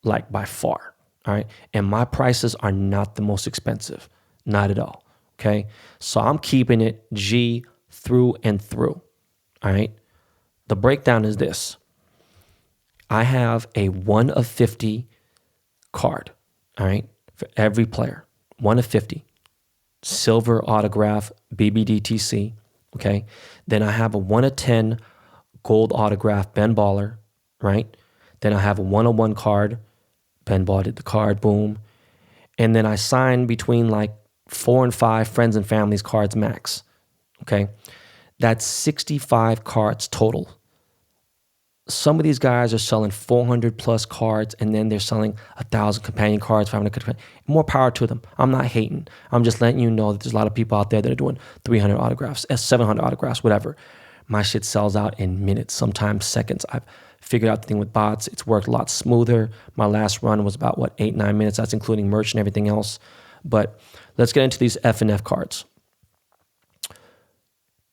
like by far. All right. And my prices are not the most expensive. Not at all. Okay. So I'm keeping it G through and through. All right. The breakdown is this. I have a 1 of 50 card. All right. For every player. 1 of 50. Silver autograph, BBDTC. Okay. Then I have a 1 of 10 gold autograph, Ben Baller. Right. Then I have a 101 card. Ben bought it, the card, boom. And then I sign between like 4 and 5 friends and families cards max. Okay. That's 65 cards total. Some of these guys are selling 400 plus cards, and then they're selling 1,000 companion cards, 500. More power to them. I'm not hating. I'm just letting you know that there's a lot of people out there that are doing 300 autographs, 700 autographs, whatever. My shit sells out in minutes, sometimes seconds. I've figured out the thing with bots. It's worked a lot smoother. My last run was about, 8-9 minutes. That's including merch and everything else. But let's get into these F&F cards.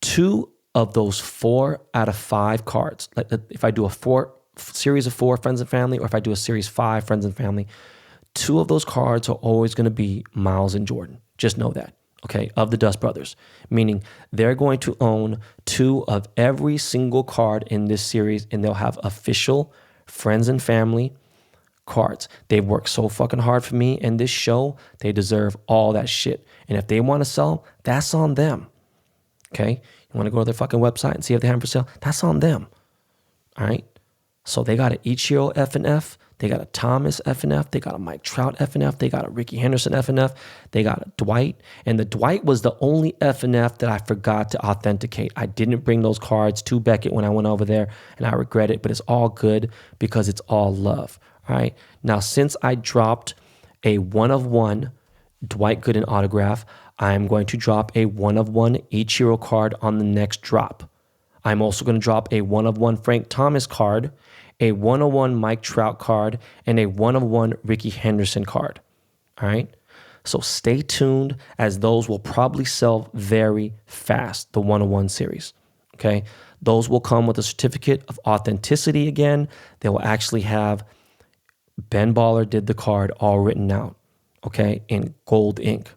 2 of those 4 out of 5 cards, like if I do a series of 4 friends and family, or if I do a series 5 friends and family, 2 of those cards are always going to be Miles and Jordan. Just know that. Okay, of the Dust Brothers, meaning they're going to own 2 of every single card in this series, and they'll have official friends and family cards. They've worked so fucking hard for me and this show. They deserve all that shit. And if they want to sell, that's on them. Okay, you want to go to their fucking website and see if they have them for sale? That's on them. All right. So they got an Ichiro F&F. They got a Thomas F&F. They got a Mike Trout F&F. They got a Ricky Henderson F&F. They got a Dwight. And the Dwight was the only F&F that I forgot to authenticate. I didn't bring those cards to Beckett when I went over there, and I regret it, but it's all good because it's all love. All right. Now, since I dropped a 1 of 1 Dwight Gooden autograph, I'm going to drop a 1 of 1 Ichiro card on the next drop. I'm also going to drop a 1 of 1 Frank Thomas card, a 1 of 1 Mike Trout card, and a 1 of 1 Ricky Henderson card. All right. So stay tuned, as those will probably sell very fast, the 1 of 1 series. Okay. Those will come with a certificate of authenticity again. They will actually have Ben Baller did the card all written out. Okay. In gold ink.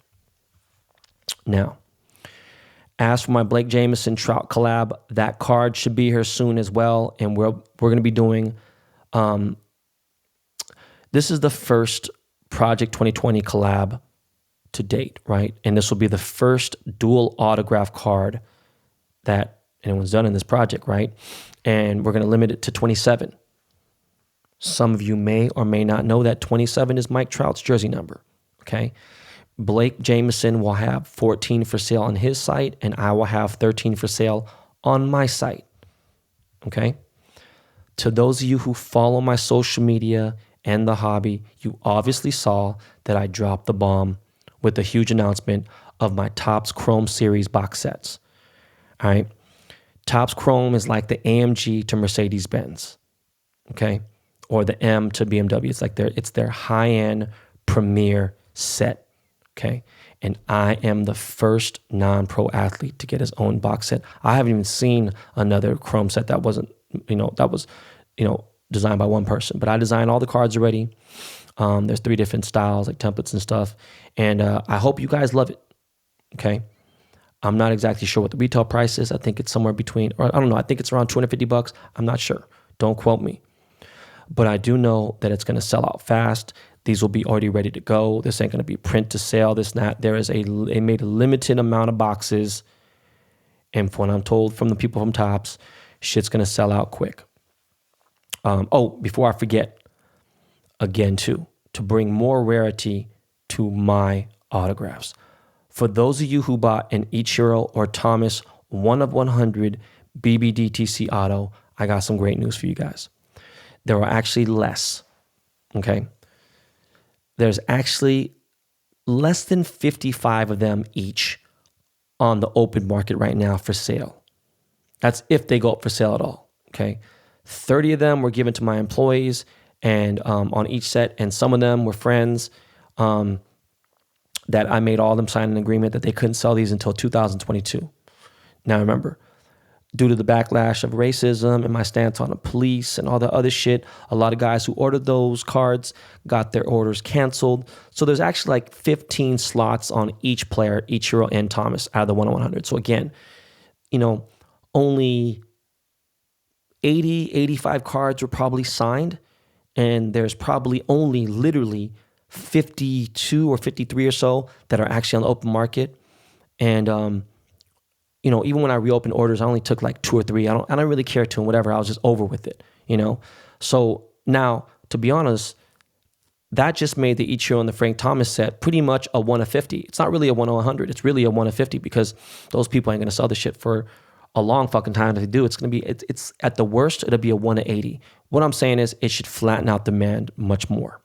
Now, as for my Blake Jameson Trout collab, that card should be here soon as well. And we're going to be doing, this is the first Project 2020 collab to date, right? And this will be the first dual autograph card that anyone's done in this project, right? And we're going to limit it to 27. Some of you may or may not know that 27 is Mike Trout's jersey number, okay? Blake Jameson will have 14 for sale on his site, and I will have 13 for sale on my site, okay? To those of you who follow my social media and the hobby, you obviously saw that I dropped the bomb with a huge announcement of my Topps Chrome Series box sets, all right? Topps Chrome is like the AMG to Mercedes-Benz, okay? Or the M to BMW. It's like their high-end premier set. Okay. And I am the first non-pro athlete to get his own box set. I haven't even seen another Chrome set that wasn't, designed by one person. But I designed all the cards already. There's 3 different styles, like templates and stuff. And I hope you guys love it. Okay. I'm not exactly sure what the retail price is. I think it's somewhere between, or I don't know. I think it's around $250. I'm not sure. Don't quote me. But I do know that it's going to sell out fast. These will be already ready to go. This ain't going to be print to sale, this and that. They made a limited amount of boxes. And from what I'm told from the people from Topps, shit's going to sell out quick. Before I forget, again, too, to bring more rarity to my autographs. For those of you who bought an Ichiro or Thomas 1 of 100 BBDTC auto, I got some great news for you guys. There are actually less, okay? There's actually less than 55 of them each on the open market right now for sale. That's if they go up for sale at all, okay? 30 of them were given to my employees and on each set, and some of them were friends that I made all of them sign an agreement that they couldn't sell these until 2022. Now remember, due to the backlash of racism and my stance on the police and all the other shit, a lot of guys who ordered those cards got their orders canceled. So there's actually like 15 slots on each player, Ichiro and Thomas, out of the 1-100. So again, only 80, 85 cards were probably signed, and there's probably only literally 52 or 53 or so that are actually on the open market. And even when I reopened orders, I only took like 2 or 3. I don't really care to, and whatever. I was just over with it, So now, to be honest, that just made the Ichiro and the Frank Thomas set pretty much a 1 of 50. It's not really a 1 of 100. It's really a 1 of 50 because those people ain't gonna sell the shit for a long fucking time. If they do, it's at the worst, it'll be a 1 of 80. What I'm saying is it should flatten out demand much more.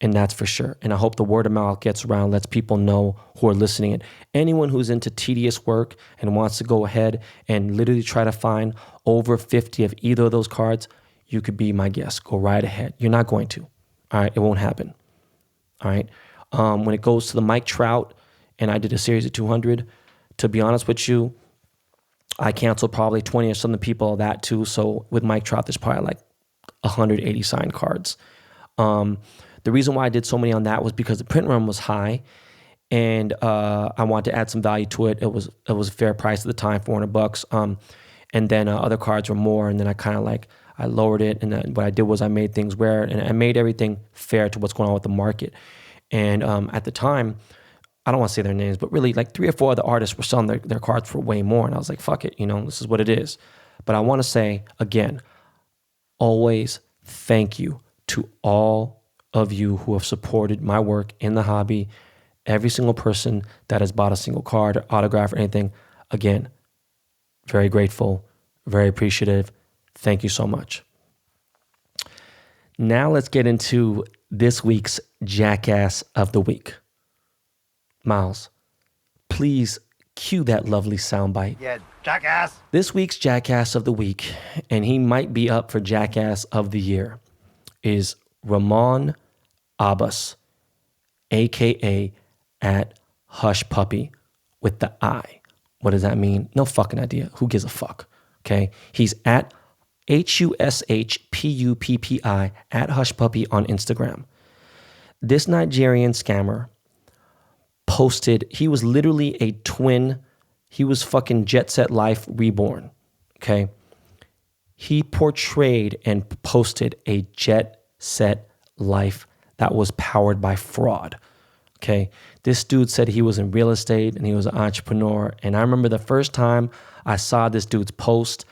And that's for sure. And I hope the word of mouth gets around, lets people know who are listening. And anyone who's into tedious work and wants to go ahead and literally try to find over 50 of either of those cards, you could be my guest. Go right ahead. You're not going to. All right. It won't happen. All right. When it goes to the Mike Trout, and I did a series of 200, to be honest with you, I canceled probably 20 or something people of that too. So with Mike Trout, there's probably like 180 signed cards. The reason why I did so many on that was because the print run was high, and I wanted to add some value to it. It was a fair price at the time, $400. And then other cards were more, and then I lowered it. And then what I did was I made things rare, and I made everything fair to what's going on with the market. And at the time, I don't want to say their names, but really like 3 or 4 of the artists were selling their cards for way more. And I was like, fuck it, this is what it is. But I want to say, again, always thank you to all of you who have supported my work in the hobby. Every single person that has bought a single card or autograph or anything. Again, very grateful, very appreciative. Thank you so much. Now let's get into this week's Jackass of the Week. Miles, please cue that lovely soundbite. Yeah, Jackass. This week's Jackass of the Week, and he might be up for Jackass of the Year, is Ramon Abbas, a.k.a. at Hush Puppy with the I. What does that mean? No fucking idea. Who gives a fuck? Okay? He's at HUSHPUPPI at Hush Puppy on Instagram. This Nigerian scammer posted, he was literally a twin. He was fucking Jet Set Life reborn. Okay? He portrayed and posted a Jet Set Life that was powered by fraud. Okay. This dude said he was in real estate and he was an entrepreneur. And I remember the first time I saw this dude's post,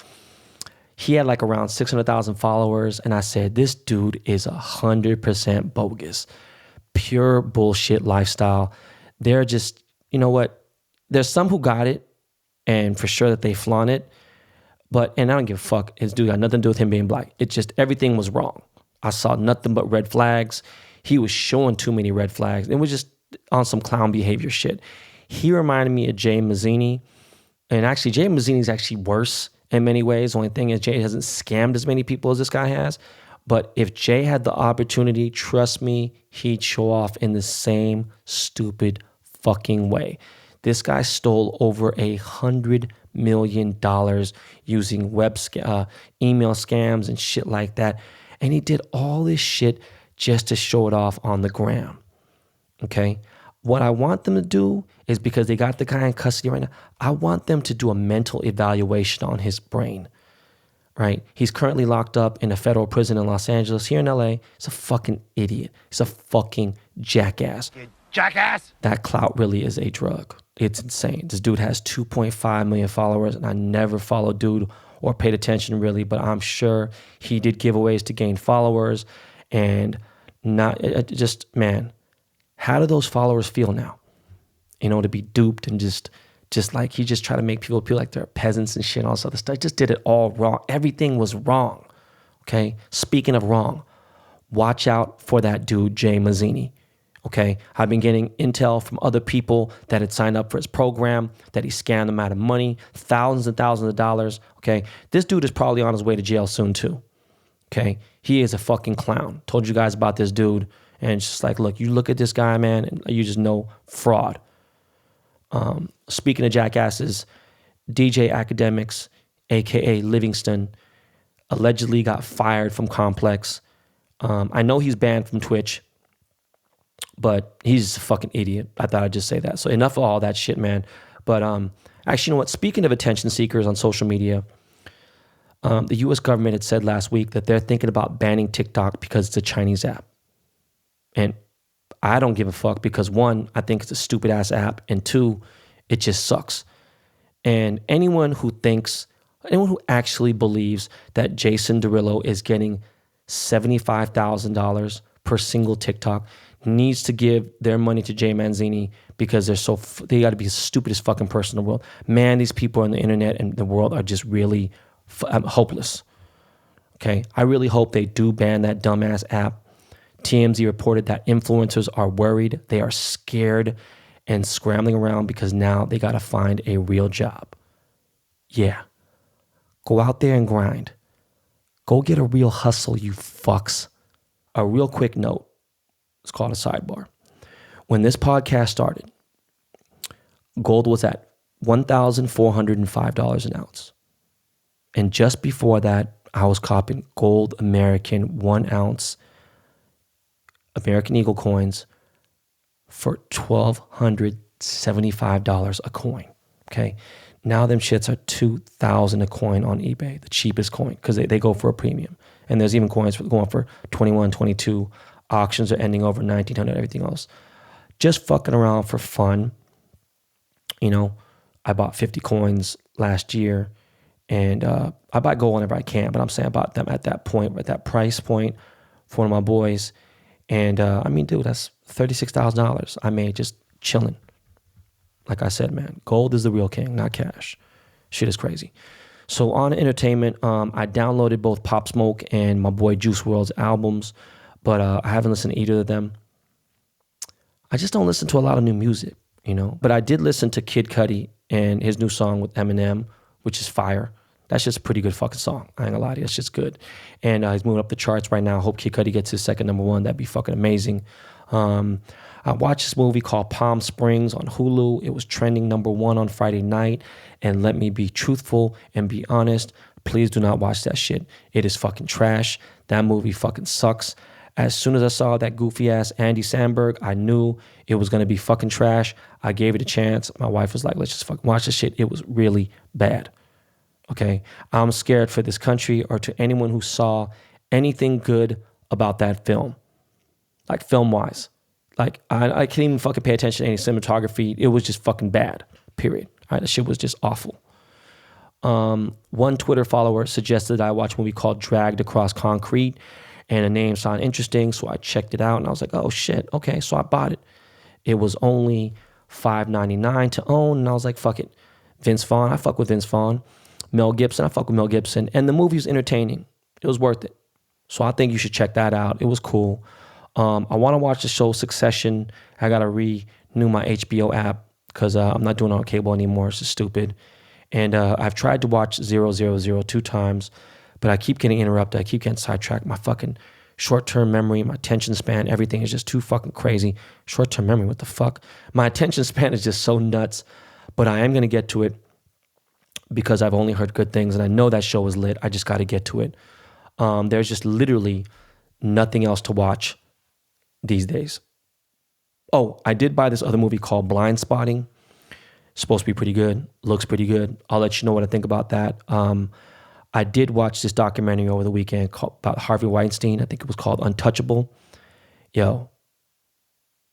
he had like around 600,000 followers. And I said, this dude is 100% bogus. Pure bullshit lifestyle. They're just, you know what? There's some who got it, and for sure that they flaunt it. And I don't give a fuck. His dude got nothing to do with him being black. It just, everything was wrong. I saw nothing but red flags. He was showing too many red flags. It was just on some clown behavior shit. He reminded me of Jay Mazzini. And actually, Jay Mazzini is actually worse in many ways. The only thing is Jay hasn't scammed as many people as this guy has. But if Jay had the opportunity, trust me, he'd show off in the same stupid fucking way. This guy stole over $100 million using email scams and shit like that. And he did all this shit just to show it off on the gram. Okay? What I want them to do is, because they got the guy in custody right now, I want them to do a mental evaluation on his brain. Right? He's currently locked up in a federal prison in Los Angeles. Here in LA, he's a fucking idiot. He's a fucking jackass. You jackass! That clout really is a drug. It's insane. This dude has 2.5 million followers, and I never followed dude or paid attention really, but I'm sure he did giveaways to gain followers. And man, how do those followers feel now? To be duped and just like he just tried to make people feel like they're peasants and shit and all this other stuff. Just did it all wrong. Everything was wrong. Okay? Speaking of wrong, watch out for that dude, Jay Mazzini. Okay? I've been getting intel from other people that had signed up for his program, that he scammed them out of money, thousands and thousands of dollars. Okay? This dude is probably on his way to jail soon too. Okay? He is a fucking clown. Told you guys about this dude. And it's just like, look, you look at this guy, man, and you just know fraud. Speaking of jackasses, DJ Academics aka Livingston, allegedly got fired from Complex. I know he's banned from Twitch, but he's a fucking idiot. I thought I'd just say that. So enough of all that shit, man. But actually, you know what? Speaking of attention seekers on social media, the U.S. government had said last week that they're thinking about banning TikTok because it's a Chinese app. And I don't give a fuck because one, I think it's a stupid ass app, and two, it just sucks. And anyone who actually believes that Jason Derulo is getting $75,000 per single TikTok needs to give their money to Jay Manzini because they got to be the stupidest fucking person in the world. Man, these people on the internet and the world are just really hopeless. Okay, I really hope they do ban that dumbass app. TMZ reported that influencers are worried. They are scared and scrambling around because now they got to find a real job. Yeah. Go out there and grind. Go get a real hustle, you fucks. A real quick note. It's called a sidebar. When this podcast started, gold was at $1,405 an ounce. And just before that, I was copping gold American 1 ounce American Eagle coins for $1,275 a coin. Okay. Now them shits are $2,000 a coin on eBay, the cheapest coin, because they go for a premium. And there's even coins going for 21, 22. Auctions are ending over 1,900, everything else. Just fucking around for fun. You know, I bought 50 coins last year, and I buy gold whenever I can, but I'm saying I bought them at that point, at that price point for one of my boys. And I mean, dude, that's $36,000 I made just chilling. Like I said, man, gold is the real king, not cash. Shit is crazy. So on entertainment, I downloaded both Pop Smoke and my boy Juice WRLD's albums, but I haven't listened to either of them. I just don't listen to a lot of new music, you know. But I did listen to Kid Cudi and his new song with Eminem, which is fire. That's just a pretty good fucking song. I ain't gonna lie to you. It's just good. And he's moving up the charts right now. Hope Kid Cudi gets his second number one. That'd be fucking amazing. I watched this movie called Palm Springs on Hulu. It was trending number 1 on Friday night. And let me be truthful and be honest. Please do not watch that shit. It is fucking trash. That movie fucking sucks. As soon as I saw that goofy ass Andy Samberg, I knew it was gonna be fucking trash. I gave it a chance. My wife was like, let's just fucking watch this shit. It was really bad. Okay, I'm scared for this country or to anyone who saw anything good about that film, like film-wise. Like, I can't even fucking pay attention to any cinematography. It was just fucking bad, period. All right, the shit was just awful. One Twitter follower suggested that I watch a movie called Dragged Across Concrete, and the name sounded interesting, so I checked it out, and I was like, oh, shit, okay, so I bought it. It was only $5.99 to own, and I was like, fuck it. Vince Vaughn, I fuck with Vince Vaughn. Mel Gibson, I fuck with Mel Gibson. And the movie was entertaining. It was worth it. So I think you should check that out. It was cool. I want to watch the show Succession. I got to renew my HBO app because I'm not doing it on cable anymore. It's just stupid. And I've tried to watch 000 2 times, but I keep getting interrupted. I keep getting sidetracked. My fucking short-term memory, my attention span, everything is just too fucking crazy. Short-term memory, what the fuck? My attention span is just so nuts, but I am going to get to it because I've only heard good things and I know that show is lit. I just got to get to it. There's just literally nothing else to watch these days. Oh, I did buy this other movie called Blind Spotting. It's supposed to be pretty good. Looks pretty good. I'll let you know what I think about that. I did watch this documentary over the weekend about Harvey Weinstein. I think it was called Untouchable. Yo,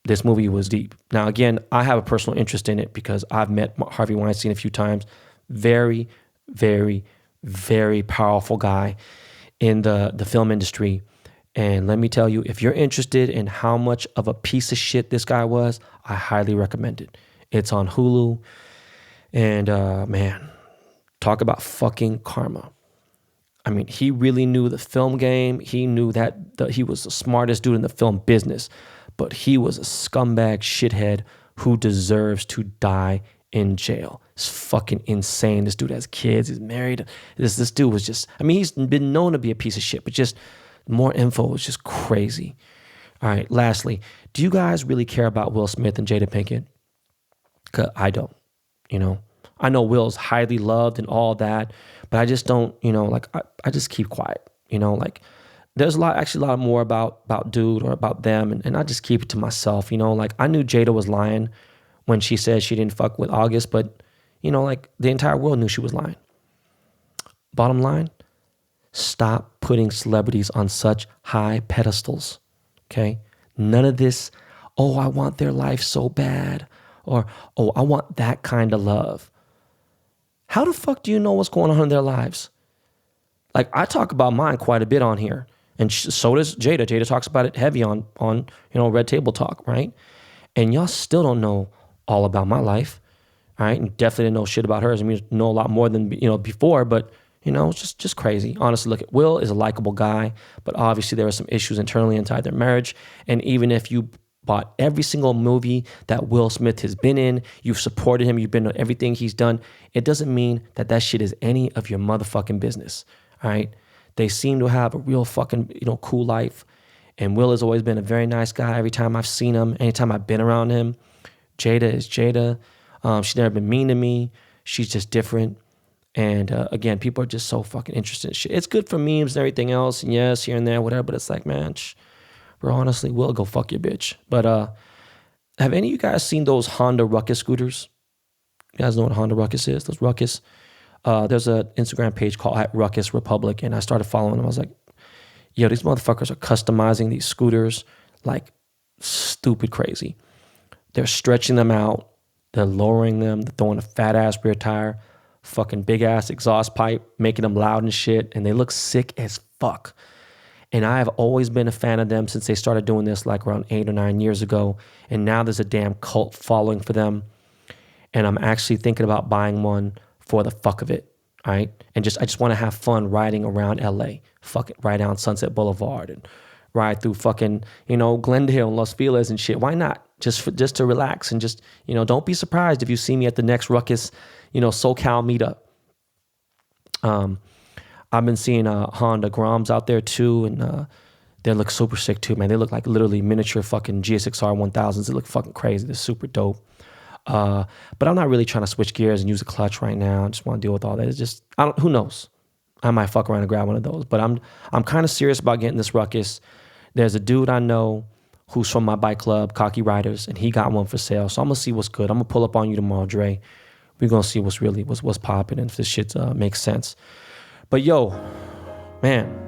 this movie was deep. Now, again, I have a personal interest in it because I've met Harvey Weinstein a few times. Very, very, very powerful guy in the film industry. And let me tell you, if you're interested in how much of a piece of shit this guy was, I highly recommend it. It's on Hulu. And man, talk about fucking karma. I mean, he really knew the film game. He knew that he was the smartest dude in the film business. But he was a scumbag shithead who deserves to die in jail. It's fucking insane. This dude has kids. He's married. This dude was just, I mean, he's been known to be a piece of shit, but just more info is just crazy. All right, lastly, do you guys really care about Will Smith and Jada Pinkett? 'Cause I don't, you know. I know Will's highly loved and all that, but I just don't, like I just keep quiet, like there's actually a lot more about dude or about them, and I just keep it to myself, like I knew Jada was lying when she said she didn't fuck with August, but like the entire world knew she was lying. Bottom line, stop putting celebrities on such high pedestals, okay? None of this, oh, I want their life so bad, or, oh, I want that kind of love. How the fuck do you know what's going on in their lives? Like, I talk about mine quite a bit on here, and so does Jada. Jada talks about it heavy on Red Table Talk, right? And y'all still don't know all about my life, all right? And definitely didn't know shit about hers. I mean, know a lot more than, before, but, it's just crazy. Honestly, look, Will is a likable guy, but obviously there are some issues internally inside their marriage. And even if you bought every single movie that Will Smith has been in, you've supported him, you've been on everything he's done, it doesn't mean that shit is any of your motherfucking business, all right? They seem to have a real fucking, cool life. And Will has always been a very nice guy. Every time I've seen him, anytime I've been around him, Jada is Jada. She's never been mean to me. She's just different. And again, people are just so fucking interested in shit. It's good for memes and everything else. And yes, here and there, whatever. But it's like, man, bro, honestly, Will, go fuck your bitch. But have any of you guys seen those Honda Ruckus scooters? You guys know what Honda Ruckus is? Those Ruckus. There's an Instagram page called @Ruckus Republic. And I started following them. I was like, yo, these motherfuckers are customizing these scooters like stupid crazy. They're stretching them out. They're lowering them. They're throwing a fat ass rear tire, fucking big ass exhaust pipe, making them loud and shit. And they look sick as fuck. And I have always been a fan of them since they started doing this like around 8 or 9 years ago. And now there's a damn cult following for them. And I'm actually thinking about buying one for the fuck of it. All right. And I just want to have fun riding around LA. Fuck it. Ride down Sunset Boulevard and ride through fucking, Glendale and Los Feliz and shit. Why not? Just to relax and just, don't be surprised if you see me at the next Ruckus, SoCal meetup. I've been seeing Honda Groms out there too, and they look super sick too, man. They look like literally miniature fucking GSX-R 1000s. They look fucking crazy. They're super dope. But I'm not really trying to switch gears and use a clutch right now. I just want to deal with all that. It's just, who knows? I might fuck around and grab one of those. But I'm kind of serious about getting this Ruckus. There's a dude I know who's from my bike club, Cocky Riders, and he got one for sale. So I'm going to see what's good. I'm going to pull up on you tomorrow, Dre. We're going to see what's popping and if this shit makes sense. But yo, man,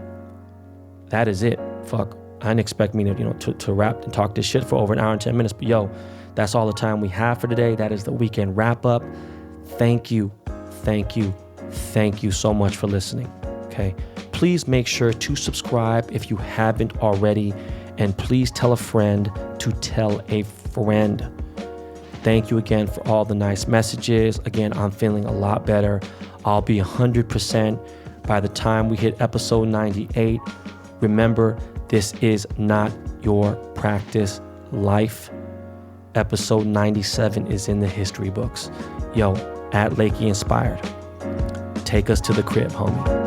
that is it. Fuck. I didn't expect me to rap and talk this shit for over an hour and 10 minutes. But yo, that's all the time we have for today. That is the weekend wrap up. Thank you so much for listening. Okay. Please make sure to subscribe if you haven't already. And please tell a friend to tell a friend. Thank you again for all the nice messages. Again, I'm feeling a lot better. I'll be 100% by the time we hit episode 98. Remember, this is not your practice life. Episode 97 is in the history books. Yo, @Lakey Inspired. Take us to the crib, homie.